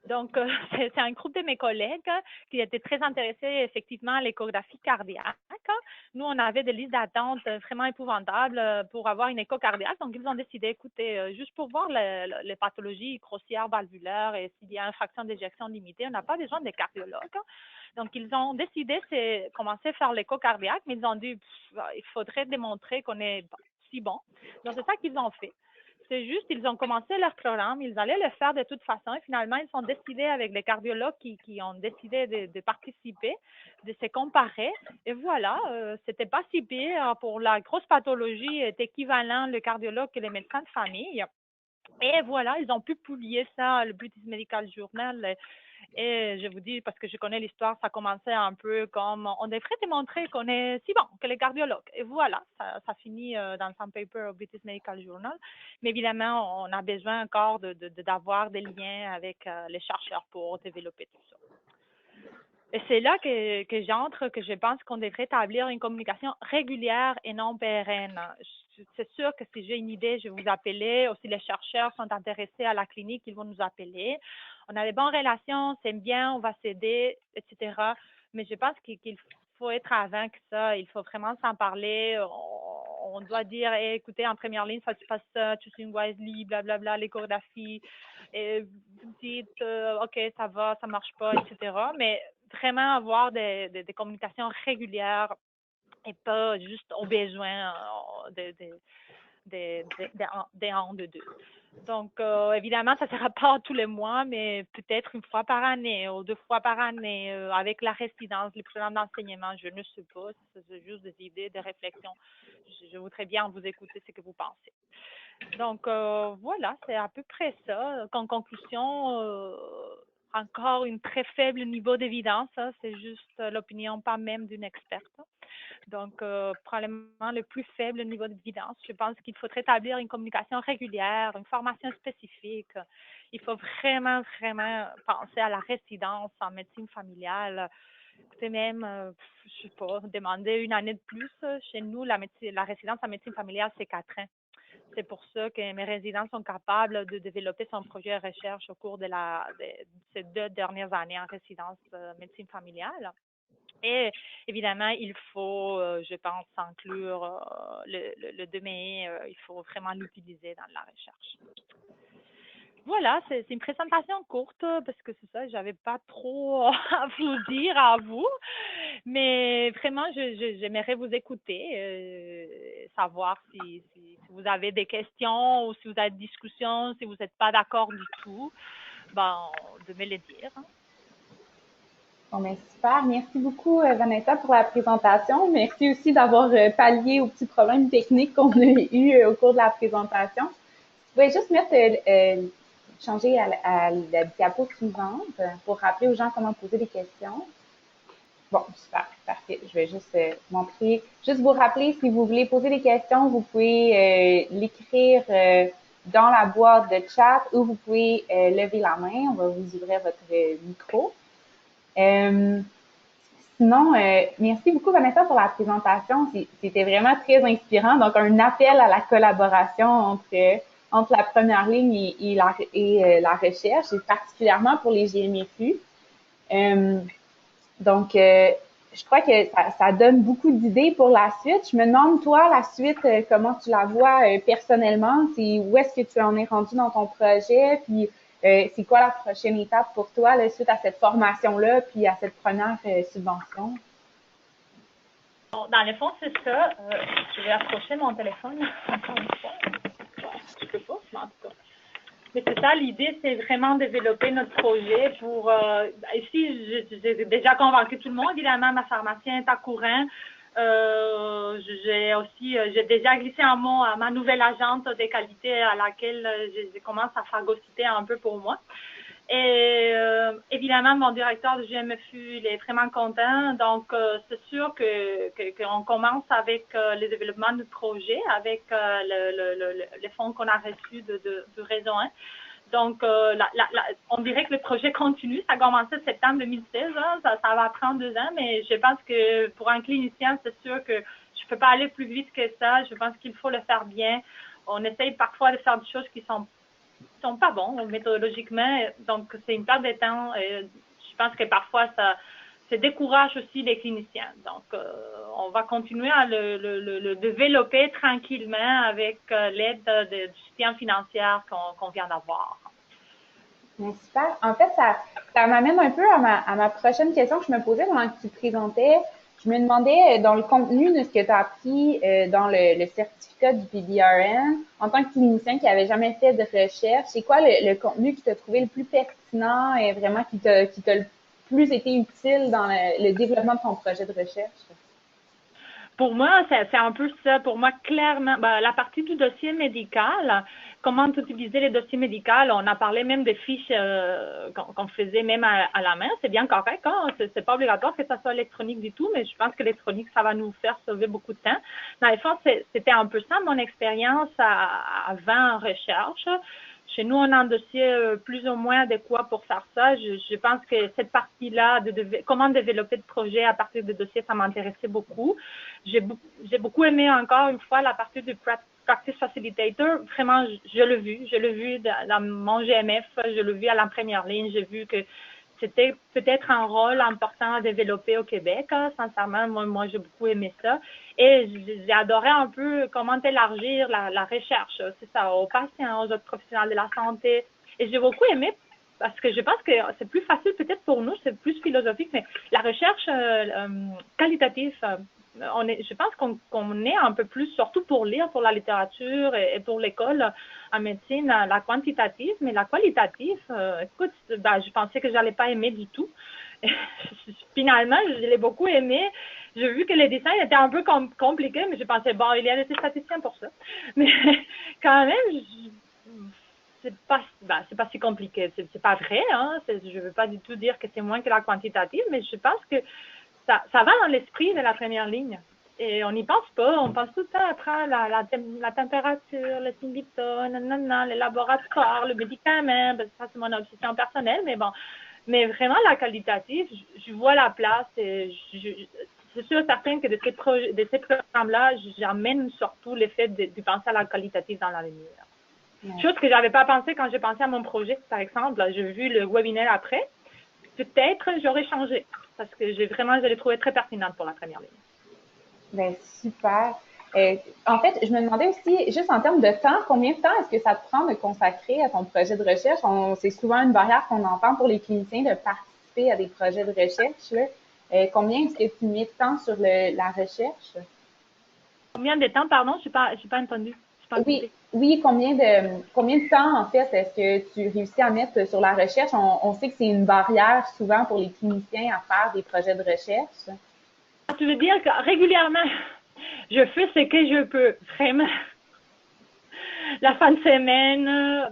Donc, c'est un groupe de mes collègues qui étaient très intéressés effectivement à l'échographie cardiaque. Nous, on avait des listes d'attente vraiment épouvantables pour avoir une écho cardiaque. Donc, ils ont décidé, écoutez, juste pour voir les pathologies grossières valvulaires et s'il y a une fraction d'éjection limitée, on n'a pas besoin de cardiologues. Donc, ils ont décidé de commencer à faire l'écho cardiaque, mais ils ont dit, il faudrait démontrer qu'on est si bon. Donc, c'est ça qu'ils ont fait. C'est juste, ils ont commencé leur programme, ils allaient le faire de toute façon et finalement, ils sont décidés avec les cardiologues qui ont décidé de participer, de se comparer. Et voilà, c'était pas si pire. Pour la grosse pathologie, est équivalent le cardiologue que les médecins de famille. Et voilà, ils ont pu publier ça, le British Medical Journal. Et je vous dis, parce que je connais l'histoire, ça commençait un peu comme on devrait démontrer qu'on est si bon que les cardiologues. Et voilà, ça finit dans un paper au British Medical Journal. Mais évidemment, on a besoin encore d'avoir des liens avec les chercheurs pour développer tout ça. Et c'est là que j'entre, que je pense qu'on devrait établir une communication régulière et non pérenne. C'est sûr que si j'ai une idée, je vais vous appeler. Aussi, les chercheurs sont intéressés à la clinique, ils vont nous appeler. On a des bonnes relations, c'est bien, on va s'aider, etc. Mais je pense qu'il faut être avant que ça. Il faut vraiment s'en parler. On doit dire, hey, écoutez, en première ligne, ça se passe ça, choosing wisely, blablabla, l'échographie. Et vous dites, OK, ça va, ça marche pas, etc. Mais vraiment avoir des communications régulières et pas juste au besoin d'un de deux. Donc, évidemment, ça ne sera pas tous les mois, mais peut-être une fois par année ou 2 fois par année avec la résidence, les programmes d'enseignement, je ne sais pas, c'est juste des idées, des réflexions. Je voudrais bien vous écouter ce que vous pensez. Donc, voilà, c'est à peu près ça. En conclusion, encore un très faible niveau d'évidence, c'est juste l'opinion pas même d'une experte. Donc, probablement le plus faible niveau d'évidence. Je pense qu'il faudrait établir une communication régulière, une formation spécifique. Il faut vraiment, vraiment penser à la résidence en médecine familiale. Écoutez, même, je sais pas, demander une année de plus. Chez nous, la résidence en médecine familiale, c'est 4 ans. C'est pour ça que mes résidents sont capables de développer son projet de recherche au cours de ces 2 dernières années en résidence médecine familiale. Et évidemment, il faut, je pense, inclure le DME. Il faut vraiment l'utiliser dans la recherche. Voilà, c'est une présentation courte parce que c'est ça, j'avais pas trop à vous dire à vous, mais vraiment, j'aimerais vous écouter, savoir si vous avez des questions ou si vous avez des discussions, si vous n'êtes pas d'accord du tout, de me le dire. Bon, mais super. Merci beaucoup, Vanessa, pour la présentation. Merci aussi d'avoir pallié aux petits problèmes techniques qu'on a eu au cours de la présentation. Vous pouvez juste changer à la diapo suivante pour rappeler aux gens comment poser des questions. Bon, super, parfait. Je vais juste montrer. Juste vous rappeler, si vous voulez poser des questions, vous pouvez l'écrire dans la boîte de chat ou vous pouvez lever la main. On va vous ouvrir votre micro. Sinon, merci beaucoup Vanessa pour la présentation. C'était vraiment très inspirant. Donc, un appel à la collaboration entre entre la première ligne la recherche, et particulièrement pour les GMFU. Donc, je crois que ça donne beaucoup d'idées pour la suite. Je me demande, toi, la suite, comment tu la vois personnellement? C'est où est-ce que tu en es rendu dans ton projet? Puis, c'est quoi la prochaine étape pour toi là, suite à cette formation-là, puis à cette première subvention? Bon, dans le fond, c'est ça. Je vais approcher mon téléphone encore une fois. Je peux pas, mais en tout cas. Mais c'est ça, l'idée, c'est vraiment développer notre projet pour... ici, j'ai déjà convaincu tout le monde, évidemment, ma pharmacienne est à courant. J'ai déjà glissé un mot à ma nouvelle agente de qualité à laquelle je commence à phagocyter un peu pour moi. Et évidemment, mon directeur de GMFU, il est vraiment content. Donc, c'est sûr qu'on commence avec le développement du projet, avec les fonds qu'on a reçus du réseau 1. Donc, on dirait que le projet continue. Ça a commencé en septembre 2016. Hein. Ça va prendre 2 ans, mais je pense que pour un clinicien, c'est sûr que je peux pas aller plus vite que ça. Je pense qu'il faut le faire bien. On essaye parfois de faire des choses qui sont pas bons méthodologiquement, donc c'est une perte de temps. Et je pense que parfois ça décourage aussi les cliniciens. Donc on va continuer à le développer tranquillement avec l'aide du soutien financier qu'on vient d'avoir. Super. En fait, ça m'amène un peu à ma prochaine question que je me posais pendant que tu présentais. Je me demandais, dans le contenu de ce que tu as appris dans le certificat du PBRN, en tant que clinicien qui avait jamais fait de recherche, c'est quoi le contenu qui t'a trouvé le plus pertinent et vraiment qui t'a le plus été utile dans le développement de ton projet de recherche? Pour moi, c'est un peu ça. Pour moi, clairement, la partie du dossier médical, comment utiliser les dossiers médicaux, on a parlé même des fiches qu'on faisait même à la main. C'est bien correct, hein? C'est pas obligatoire que ça soit électronique du tout, mais je pense que l'électronique, ça va nous faire sauver beaucoup de temps. Dans le fond, c'était un peu ça mon expérience avant recherche. Chez nous, on a un dossier plus ou moins adéquat pour faire ça. Je pense que cette partie-là, comment développer le projet à partir des dossiers, ça m'intéressait beaucoup. J'ai beaucoup aimé encore une fois la partie du Practice Facilitator. Vraiment, je l'ai vu dans mon GMF, je l'ai vu à la première ligne. J'ai vu que c'était peut-être un rôle important à développer au Québec. Hein. Sincèrement, moi j'ai beaucoup aimé ça. Et j'ai adoré un peu comment élargir la recherche, c'est ça, aux patients, aux autres professionnels de la santé. Et j'ai beaucoup aimé parce que je pense que c'est plus facile peut-être pour nous, c'est plus philosophique, mais la recherche qualitative, je pense qu'on est un peu plus, surtout pour lire, pour la littérature et pour l'école en médecine, la quantitative, mais la qualitative, écoute, je pensais que j'allais pas aimer du tout. Finalement, je l'ai beaucoup aimé. J'ai vu que les dessins étaient un peu compliqués, mais je pensais, bon, il y a des statisticiens pour ça. Mais quand même, c'est pas si compliqué. C'est pas vrai, hein. Je veux pas du tout dire que c'est moins que la quantitative, mais je pense que ça va dans l'esprit de la première ligne. Et on n'y pense pas. On pense tout le temps après la température, le symptôme, les laboratoires, le médicament. Ça, c'est mon obsession personnelle, mais bon. Mais vraiment, la qualitative, je vois la place et c'est sûr certain que de ces programmes-là, j'amène surtout le fait de penser à la qualitative dans la lumière. Ouais. Chose que j'avais pas pensé quand j'ai pensé à mon projet, par exemple. J'ai vu le webinaire après. Peut-être j'aurais changé parce que je l'ai trouvé très pertinente pour la première ligne. Ben, super. En fait, je me demandais aussi, juste en termes de temps, combien de temps est-ce que ça te prend de consacrer à ton projet de recherche? C'est souvent une barrière qu'on entend pour les cliniciens de participer à des projets de recherche. Là. Combien est-ce que tu mets de temps sur la recherche? Combien de temps, pardon? Je n'ai pas entendu. Oui, combien de temps, en fait, est-ce que tu réussis à mettre sur la recherche? On sait que c'est une barrière souvent pour les cliniciens à faire des projets de recherche. Tu veux dire que régulièrement, je fais ce que je peux, vraiment. La fin de semaine,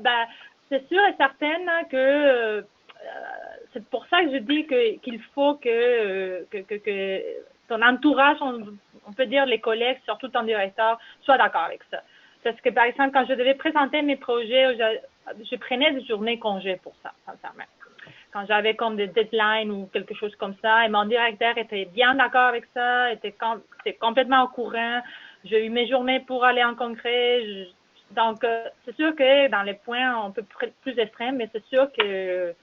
c'est sûr et certain que c'est pour ça que je dis qu'il faut que ton entourage, on peut dire les collègues, surtout ton directeur, soient d'accord avec ça. Parce que, par exemple, quand je devais présenter mes projets, je prenais des journées congé pour ça, sincèrement. Quand j'avais comme des deadlines ou quelque chose comme ça, et mon directeur était bien d'accord avec ça, était complètement au courant. J'ai eu mes journées pour aller en congrès. Donc, c'est sûr que dans les points un peu plus extrêmes, mais c'est sûr que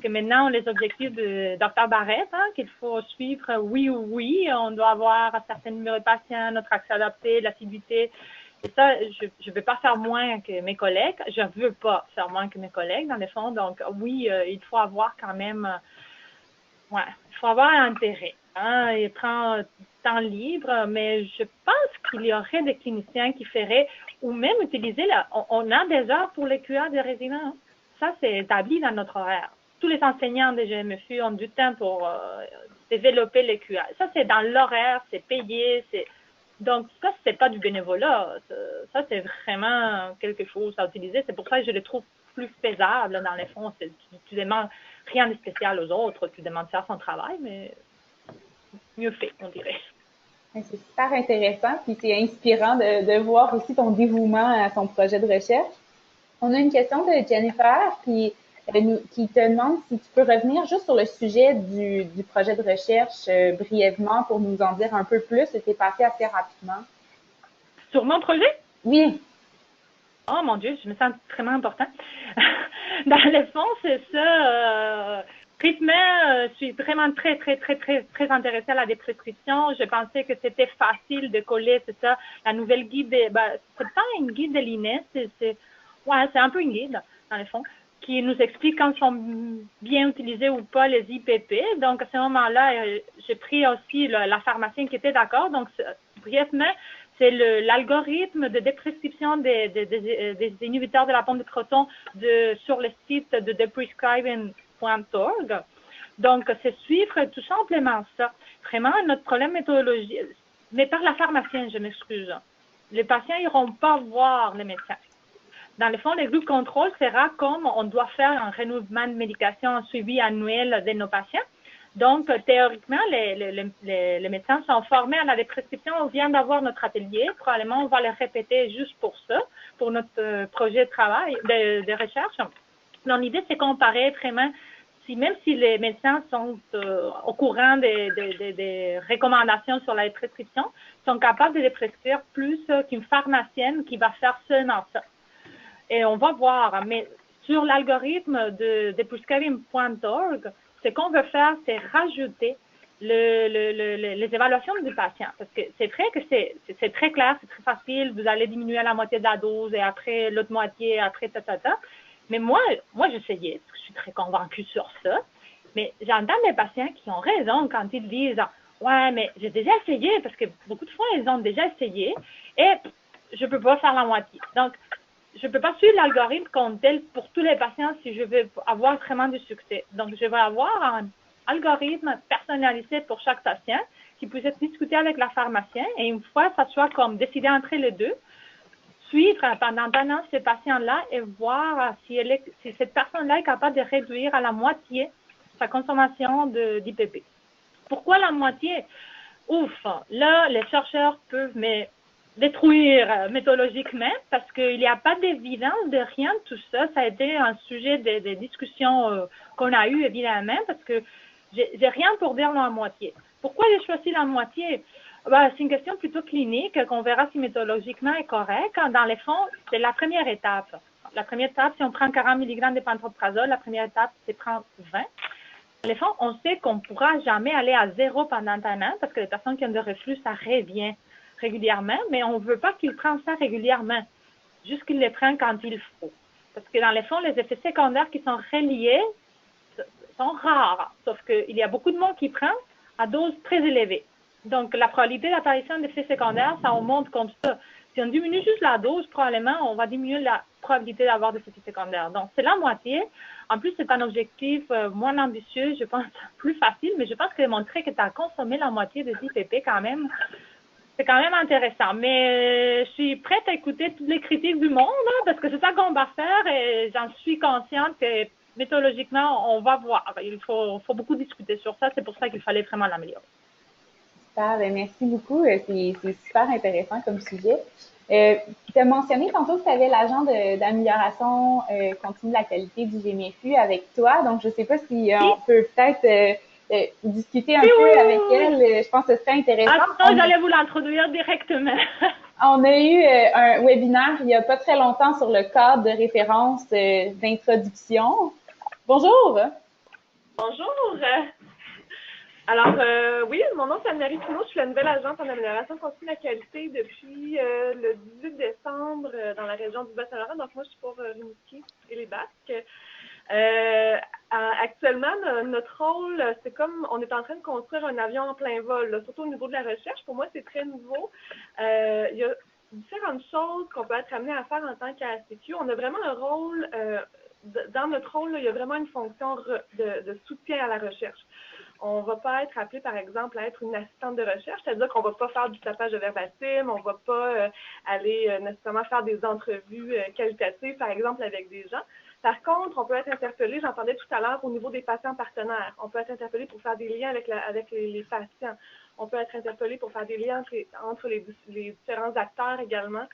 maintenant, les objectifs de Dr. Barrett, hein, qu'il faut suivre oui ou oui, on doit avoir un certain numéro de patients, notre accès adapté, l'assiduité. Et ça, je ne veux pas faire moins que mes collègues. Je ne veux pas faire moins que mes collègues, dans le fond. Donc, oui, il faut avoir quand même, ouais, il faut avoir un intérêt. Hein, il prend temps libre, mais je pense qu'il y aurait des cliniciens qui feraient, ou même utiliser, on a des heures pour les QA des résidents. Ça, c'est établi dans notre horaire. Tous les enseignants des GMFU ont du temps pour développer les QA. Ça, c'est dans l'horaire, c'est payé, c'est... Donc, ça, c'est pas du bénévolat. Ça, c'est vraiment quelque chose à utiliser. C'est pour ça que je le trouve plus faisable, dans les fonds. Tu demandes rien de spécial aux autres. Tu demandes de faire son travail, mais mieux fait, on dirait. C'est super intéressant, puis c'est inspirant de voir aussi ton dévouement à ton projet de recherche. On a une question de Jennifer qui te demande si tu peux revenir juste sur le sujet du projet de recherche brièvement pour nous en dire un peu plus. C'était passé assez rapidement. Sur mon projet? Oui. Oh mon Dieu, je me sens vraiment important. Dans le fond, c'est ça. Tristement, je suis vraiment très intéressée à la déprescription. Je pensais que c'était facile de coller, c'est ça, la nouvelle guide. C'est pas une guide de l'INES, c'est un peu une guide, dans le fond, qui nous explique quand sont bien utilisés ou pas les IPP. Donc, à ce moment-là, j'ai pris aussi la pharmacienne qui était d'accord. Donc, brièvement, c'est l'algorithme de déprescription des inhibiteurs de la pompe de proton sur le site de theprescribing.org. Donc, c'est suivre tout simplement ça. Vraiment, notre problème méthodologique, mais par la pharmacienne, je m'excuse. Les patients n'iront pas voir les médecins. Dans le fond, les groupes contrôle sera comme on doit faire un renouvellement de médication, un suivi annuel de nos patients. Donc, théoriquement, les médecins sont formés à la déprescription. On vient d'avoir notre atelier. Probablement, on va le répéter juste pour ça, pour notre projet de travail, de recherche. Donc, l'idée, c'est comparer vraiment, même si les médecins sont au courant des recommandations sur la prescription, sont capables de prescrire plus qu'une pharmacienne qui va faire seulement ça. Et on va voir, mais sur l'algorithme de prescribing.org, ce qu'on veut faire, c'est rajouter les évaluations du patient. Parce que c'est vrai que c'est très clair, c'est très facile. Vous allez diminuer à la moitié de la dose et après l'autre moitié, après ta. Mais moi j'essayais, parce que je suis très convaincue sur ça. Mais j'entends des patients qui ont raison quand ils disent « Ouais, mais j'ai déjà essayé, parce que beaucoup de fois, ils ont déjà essayé et je ne peux pas faire la moitié. » Donc, je ne peux pas suivre l'algorithme comme tel pour tous les patients si je veux avoir vraiment du succès. Donc, je vais avoir un algorithme personnalisé pour chaque patient qui puisse être discuté avec la pharmacienne et une fois, ça soit comme décider entre les deux, suivre pendant un an ce patient-là et voir si cette personne-là est capable de réduire à la moitié sa consommation d'IPP. Pourquoi la moitié? Ouf, là, les chercheurs peuvent détruire méthodologiquement parce qu'il n'y a pas d'évidence de rien de tout ça. Ça a été un sujet de discussion qu'on a eu évidemment parce que j'ai rien pour dire la moitié. Pourquoi j'ai choisi la moitié? C'est une question plutôt clinique qu'on verra si méthodologiquement est correct. Dans les fonds, c'est la première étape. La première étape, si on prend 40 mg de pantoprazole, la première étape, c'est prendre 20. Dans les fonds, on sait qu'on ne pourra jamais aller à zéro pendant un an parce que les personnes qui ont de reflux, ça revient régulièrement, mais on ne veut pas qu'ils prennent ça régulièrement, juste qu'ils les prennent quand il faut. Parce que dans les fonds, les effets secondaires qui sont reliés sont rares, sauf qu'il y a beaucoup de monde qui prend à dose très élevée. Donc, la probabilité d'apparition d'effets secondaires, ça augmente comme ça. Si on diminue juste la dose, probablement, on va diminuer la probabilité d'avoir des effets secondaires. Donc, c'est la moitié. En plus, c'est un objectif moins ambitieux, je pense, plus facile, mais je pense que montrer que tu as consommé la moitié des IPP quand même, c'est quand même intéressant. Mais je suis prête à écouter toutes les critiques du monde, hein, parce que c'est ça qu'on va faire et j'en suis consciente que méthodologiquement, on va voir. Il faut beaucoup discuter sur ça. C'est pour ça qu'il fallait vraiment l'améliorer. Super, merci beaucoup. C'est super intéressant comme sujet. Tu as mentionné tantôt que tu avais l'agent d'amélioration continue de la qualité du GMFU avec toi. Donc, je ne sais pas si on peut peut-être discuter un peu avec elle. Je pense que ce serait intéressant. Ah, j'allais vous l'introduire directement. On a eu un webinaire il n'y a pas très longtemps sur le cadre de référence d'introduction. Bonjour! Bonjour! Alors, oui, mon nom c'est Anne-Marie Pinault, je suis la nouvelle agente en amélioration continue de la qualité depuis le 18 décembre dans la région du Bas-Saint-Laurent. Donc, moi, je suis pour Rimouski et les Basques. Actuellement, notre rôle, c'est comme on est en train de construire un avion en plein vol, là, surtout au niveau de la recherche. Pour moi, c'est très nouveau. Il y a différentes choses qu'on peut être amené à faire en tant qu'ACQ. On a vraiment un rôle, dans notre rôle, là, il y a vraiment une fonction de soutien à la recherche. On ne va pas être appelé, par exemple, à être une assistante de recherche, c'est-à-dire qu'on ne va pas faire du tapage de verbatim, on ne va pas aller nécessairement faire des entrevues qualitatives, par exemple, avec des gens. Par contre, on peut être interpellé, j'entendais tout à l'heure, au niveau des patients partenaires. On peut être interpellé pour faire des liens avec les patients. On peut être interpellé pour faire des liens entre les différents acteurs également,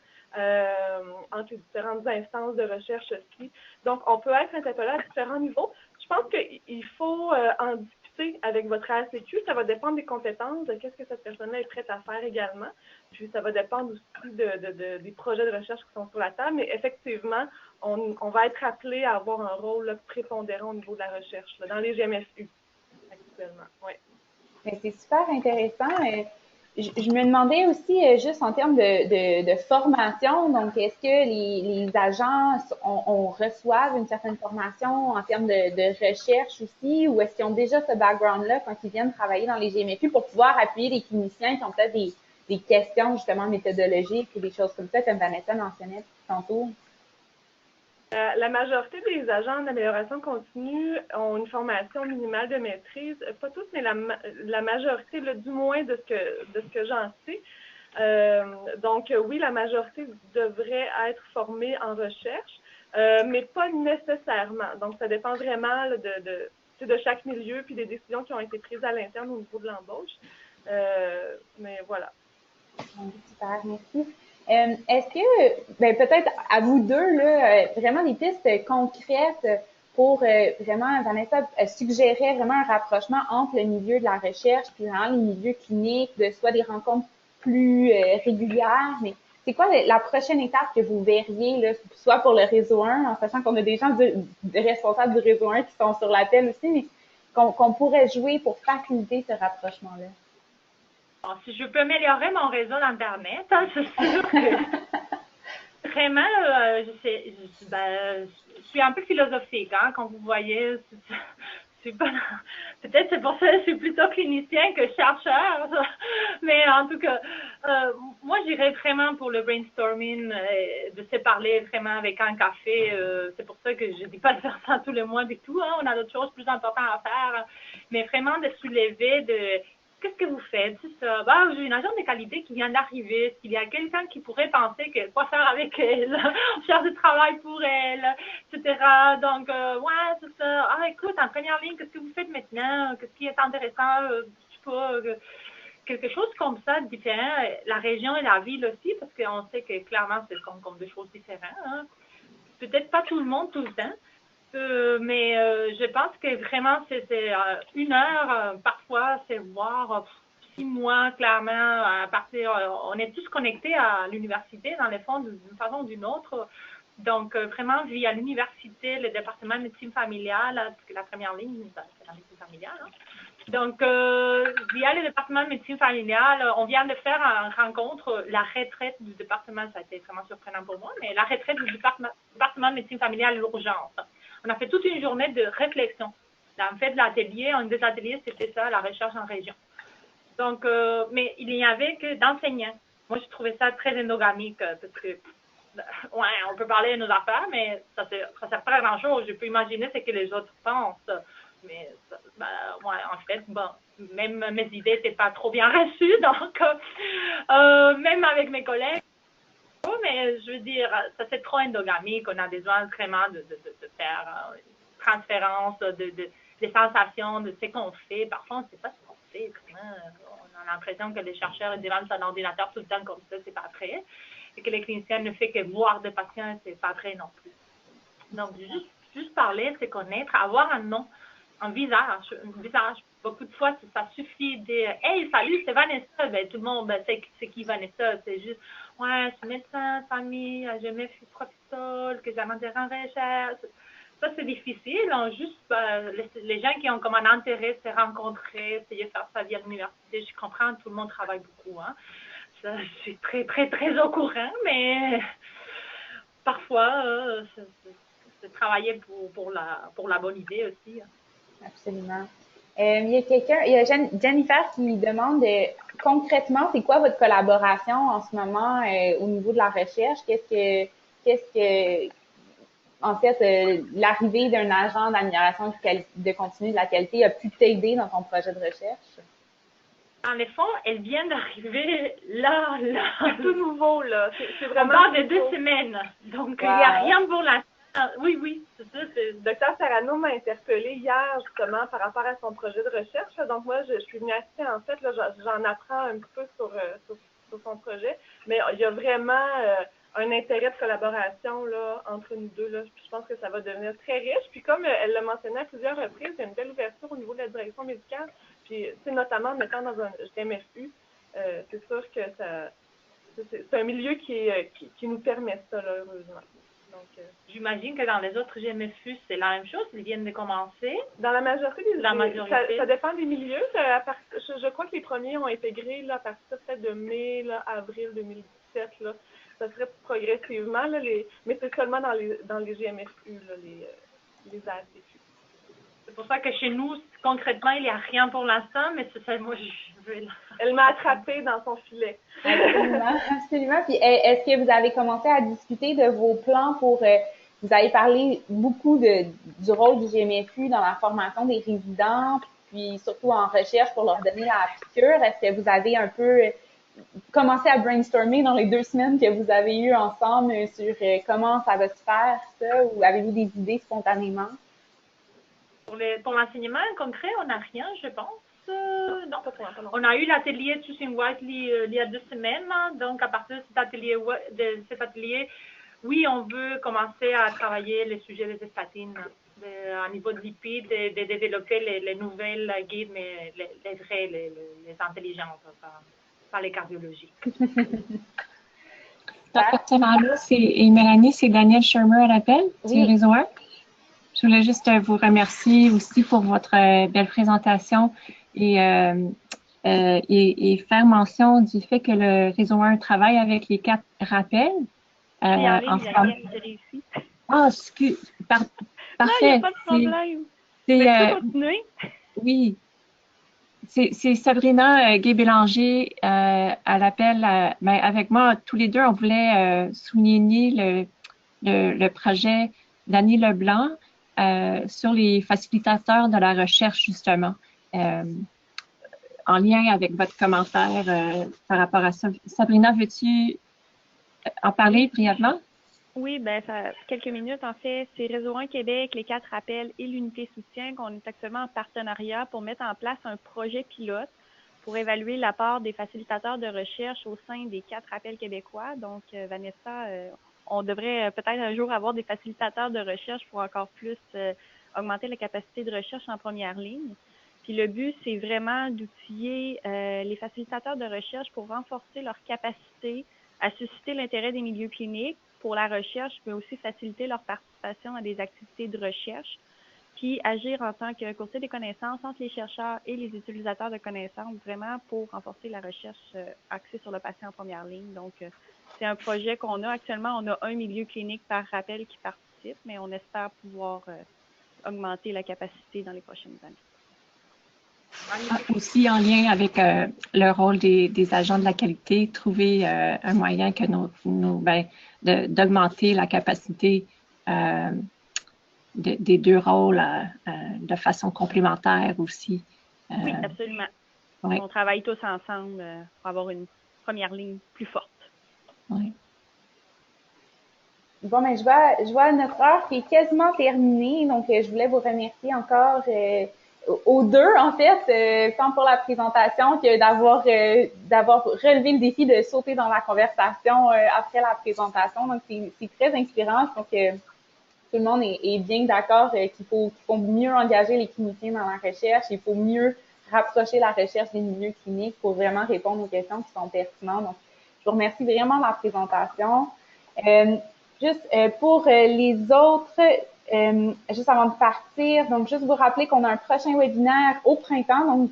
entre les différentes instances de recherche aussi. Donc, on peut être interpellé à différents niveaux. Je pense qu'il faut en discuter avec votre ACQ. Ça va dépendre des compétences, de qu'est-ce que cette personne-là est prête à faire également. Puis, ça va dépendre aussi des projets de recherche qui sont sur la table. Mais effectivement, on va être appelé à avoir un rôle là, prépondérant au niveau de la recherche, là, dans les GMSU actuellement. Ouais. C'est super intéressant. Je me demandais aussi, juste en termes de formation, donc est-ce que les agents reçoivent une certaine formation en termes de recherche aussi, ou est-ce qu'ils ont déjà ce background-là quand ils viennent travailler dans les GMFU pour pouvoir appuyer les cliniciens qui ont peut-être des questions justement méthodologiques ou des choses comme ça, comme Vanessa mentionnait tantôt? La majorité des agents d'amélioration continue ont une formation minimale de maîtrise. Pas tous, mais la majorité, là, du moins de ce que j'en sais. Donc, oui, la majorité devrait être formée en recherche, mais pas nécessairement. Donc, ça dépend vraiment là, de chaque milieu puis des décisions qui ont été prises à l'interne au niveau de l'embauche. Mais voilà. Super, merci. Est-ce que, peut-être à vous deux, là, vraiment des pistes concrètes pour vraiment, Vanessa suggérait vraiment un rapprochement entre le milieu de la recherche puis vraiment les milieux cliniques, de soit des rencontres plus régulières, mais c'est quoi la prochaine étape que vous verriez, là, soit pour le réseau 1, en sachant qu'on a des gens responsables du réseau 1 qui sont sur l'appel aussi, mais qu'on pourrait jouer pour faciliter ce rapprochement-là? Alors, si je peux améliorer mon réseau d'Internet, hein, c'est sûr que vraiment, je suis un peu philosophique, hein, quand vous voyez. Peut-être c'est pour ça que je suis plutôt clinicien que chercheur, mais en tout cas, moi j'irais vraiment pour le brainstorming, de se parler vraiment avec un café. C'est pour ça que je dis pas de faire ça tous les mois du tout, hein, on a d'autres choses plus importantes à faire, mais vraiment de soulever qu'est-ce que vous faites? C'est ça. Bah, j'ai une agente de qualité qui vient d'arriver. Est-ce qu'il y a quelqu'un qui pourrait penser que quoi faire avec elle? Faire du travail pour elle, etc. Donc, ouais, c'est ça. Ah, écoute, en première ligne, qu'est-ce que vous faites maintenant? Qu'est-ce qui est intéressant? Je sais pas, quelque chose comme ça, différent. La région et la ville aussi, parce qu'on sait que clairement, ce sont comme deux choses différentes. Hein. Peut-être pas tout le monde tout le temps. Mais je pense que vraiment, c'est une heure, parfois, c'est voir 6 mois, clairement, à partir, on est tous connectés à l'université, dans les fonds, d'une façon ou d'une autre. Donc, vraiment, via l'université, le département de médecine familiale, parce que la première ligne, c'est la médecine familiale. Hein. Donc, via le département de médecine familiale, on vient de faire une rencontre, la retraite du département, ça a été vraiment surprenant pour moi, mais la retraite du département de médecine familiale, l'urgence. On a fait toute une journée de réflexion. En fait, l'atelier, un des ateliers, c'était ça, la recherche en région. Donc, mais il n'y avait que d'enseignants. Moi, je trouvais ça très endogamique parce que, ouais, on peut parler de nos affaires, mais ça ne sert pas à grand-chose. Je peux imaginer ce que les autres pensent. Mais, ouais, en fait, bon, même mes idées n'étaient pas trop bien reçues. Donc, même avec mes collègues, mais je veux dire, ça c'est trop endogamique. On a besoin vraiment de faire une transférence des sensations, de ce qu'on fait. Parfois, on ne sait pas ce qu'on fait. On a l'impression que les chercheurs devant un ordinateur tout le temps comme ça, c'est pas vrai. Et que les cliniciens ne font que voir des patients, c'est pas vrai non plus. Donc, juste parler, se connaître, avoir un nom. un visage. Beaucoup de fois, ça suffit de dire Hey, salut, c'est Vanessa. Ben, tout le monde c'est qui Vanessa? C'est juste ouais, je suis médecin, famille, j'ai mes professeurs, que j'ai un intérêt en recherche. Ça, c'est difficile. Juste les gens qui ont comme un intérêt se rencontrer, essayer de faire sa vie à l'université. Je comprends, tout le monde travaille beaucoup. Hein. Ça, je suis très, très, très au courant, mais parfois, c'est travailler pour la bonne idée aussi. Hein. Absolument. Il y a Jennifer qui demande concrètement, c'est quoi votre collaboration en ce moment au niveau de la recherche? En fait, l'arrivée d'un agent d'amélioration de continu de la qualité a pu t'aider dans ton projet de recherche? Dans les fonds, elle vient d'arriver là. C'est tout nouveau, là. C'est vraiment. On parle de 2 semaines. Donc, il n'y a rien pour l'instant. Oui, c'est ça. Docteur Serrano m'a interpellée hier, justement, par rapport à son projet de recherche. Donc, moi, je suis venue assister, en fait, là, j'en apprends un petit peu sur son projet. Mais il y a vraiment un intérêt de collaboration là, entre nous deux. Là. Je pense que ça va devenir très riche. Puis comme elle l'a mentionné à plusieurs reprises, il y a une belle ouverture au niveau de la direction médicale. Puis, notamment en mettant dans un GMFU, c'est sûr que c'est un milieu qui nous permet ça, là, heureusement. Donc, j'imagine que dans les autres GMFU, c'est la même chose. Ils viennent de commencer. Dans la majorité des ça dépend des milieux. Je crois que les premiers ont intégré là, à partir peut-être de mai, là, avril 2017. Là. Ça serait progressivement, là, mais c'est seulement dans les GMFU, là, les ACFU. C'est pour ça que chez nous, concrètement, il n'y a rien pour l'instant, mais c'est ça, moi, je veux... Elle m'a attrapée dans son filet. Absolument, absolument. Puis, est-ce que vous avez commencé à discuter de vos plans pour... vous avez parlé beaucoup du rôle du GMFU dans la formation des résidents, puis surtout en recherche pour leur donner la piqûre. Est-ce que vous avez un peu commencé à brainstormer dans les 2 semaines que vous avez eues ensemble sur comment ça va se faire, ça, ou avez-vous des idées spontanément? Pour l'enseignement concret, on n'a rien, je pense. Non. On a eu l'atelier Choosing Wisely il y a 2 semaines. Là. Donc, à partir de cet atelier, oui, on veut commencer à travailler les sujets des statines à niveau de lipides, de développer les nouvelles guides, mais les vrais, les intelligentes, pas les cardiologiques. Dr. Serrano et Mélanie, c'est Daniel Shermer à l'appel du Réseau 1. Je voulais juste vous remercier aussi pour votre belle présentation et faire mention du fait que le Réseau 1 travaille avec les 4 rappels. J'ai réussi. Ah, parfait. Non, il n'y a pas de problème. Mais tu peux continuer? Oui. C'est Sabrina Gay-Bélanger à l'appel. Avec moi, tous les deux, on voulait souligner le projet d'Annie Leblanc sur les facilitateurs de la recherche, justement, en lien avec votre commentaire par rapport à ça. Sabrina, veux-tu en parler brièvement? Oui, quelques minutes. En fait, c'est Réseau 1 Québec, les 4 rappels et l'unité soutien qu'on est actuellement en partenariat pour mettre en place un projet pilote pour évaluer l'apport des facilitateurs de recherche au sein des 4 rappels québécois. Donc, Vanessa, on devrait peut-être un jour avoir des facilitateurs de recherche pour encore plus augmenter la capacité de recherche en première ligne. Puis le but, c'est vraiment d'outiller les facilitateurs de recherche pour renforcer leur capacité à susciter l'intérêt des milieux cliniques pour la recherche, mais aussi faciliter leur participation à des activités de recherche, puis agir en tant que courtier des connaissances entre les chercheurs et les utilisateurs de connaissances, vraiment pour renforcer la recherche axée sur le patient en première ligne. Donc, c'est un projet qu'on a actuellement. On a un milieu clinique par rappel qui participe, mais on espère pouvoir augmenter la capacité dans les prochaines années. Aussi en lien avec le rôle des agents de la qualité, trouver un moyen que d'augmenter la capacité des 2 rôles de façon complémentaire aussi. Oui, absolument. Oui. On travaille tous ensemble pour avoir une première ligne plus forte. Oui. Bon, je vois notre heure qui est quasiment terminée, donc je voulais vous remercier encore aux 2, en fait, tant pour la présentation que d'avoir relevé le défi de sauter dans la conversation après la présentation. Donc, c'est très inspirant. Je pense que tout le monde est bien d'accord qu'il faut mieux engager les cliniciens dans la recherche, il faut mieux rapprocher la recherche des milieux cliniques pour vraiment répondre aux questions qui sont pertinentes. Donc, je vous remercie vraiment de la présentation. Pour les autres, juste avant de partir, donc juste vous rappeler qu'on a un prochain webinaire au printemps, donc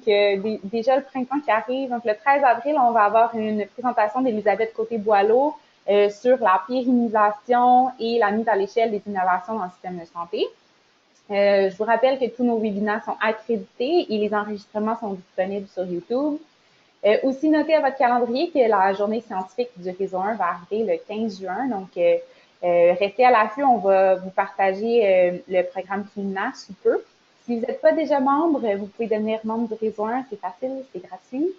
déjà le printemps qui arrive. Donc le 13 avril, on va avoir une présentation d'Elisabeth Côté-Boileau sur la pérennisation et la mise à l'échelle des innovations dans le système de santé. Je vous rappelle que tous nos webinaires sont accrédités et les enregistrements sont disponibles sur YouTube. Aussi, notez à votre calendrier que la journée scientifique du réseau 1 va arriver le 15 juin. Donc, restez à l'affût, on va vous partager le programme Clina sous peu. Si vous n'êtes pas déjà membre, vous pouvez devenir membre du réseau 1, c'est facile, c'est gratuit.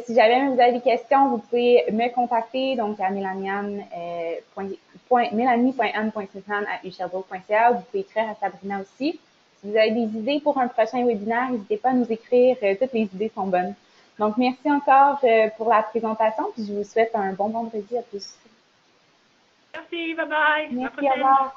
Si jamais vous avez des questions, vous pouvez me contacter donc à melanie.n.smithman@sherbrooke.ca. Vous pouvez écrire à Sabrina aussi. Si vous avez des idées pour un prochain webinaire, n'hésitez pas à nous écrire. Toutes les idées sont bonnes. Donc, merci encore pour la présentation, puis je vous souhaite un bon vendredi à tous. Merci, bye bye. Merci, au revoir.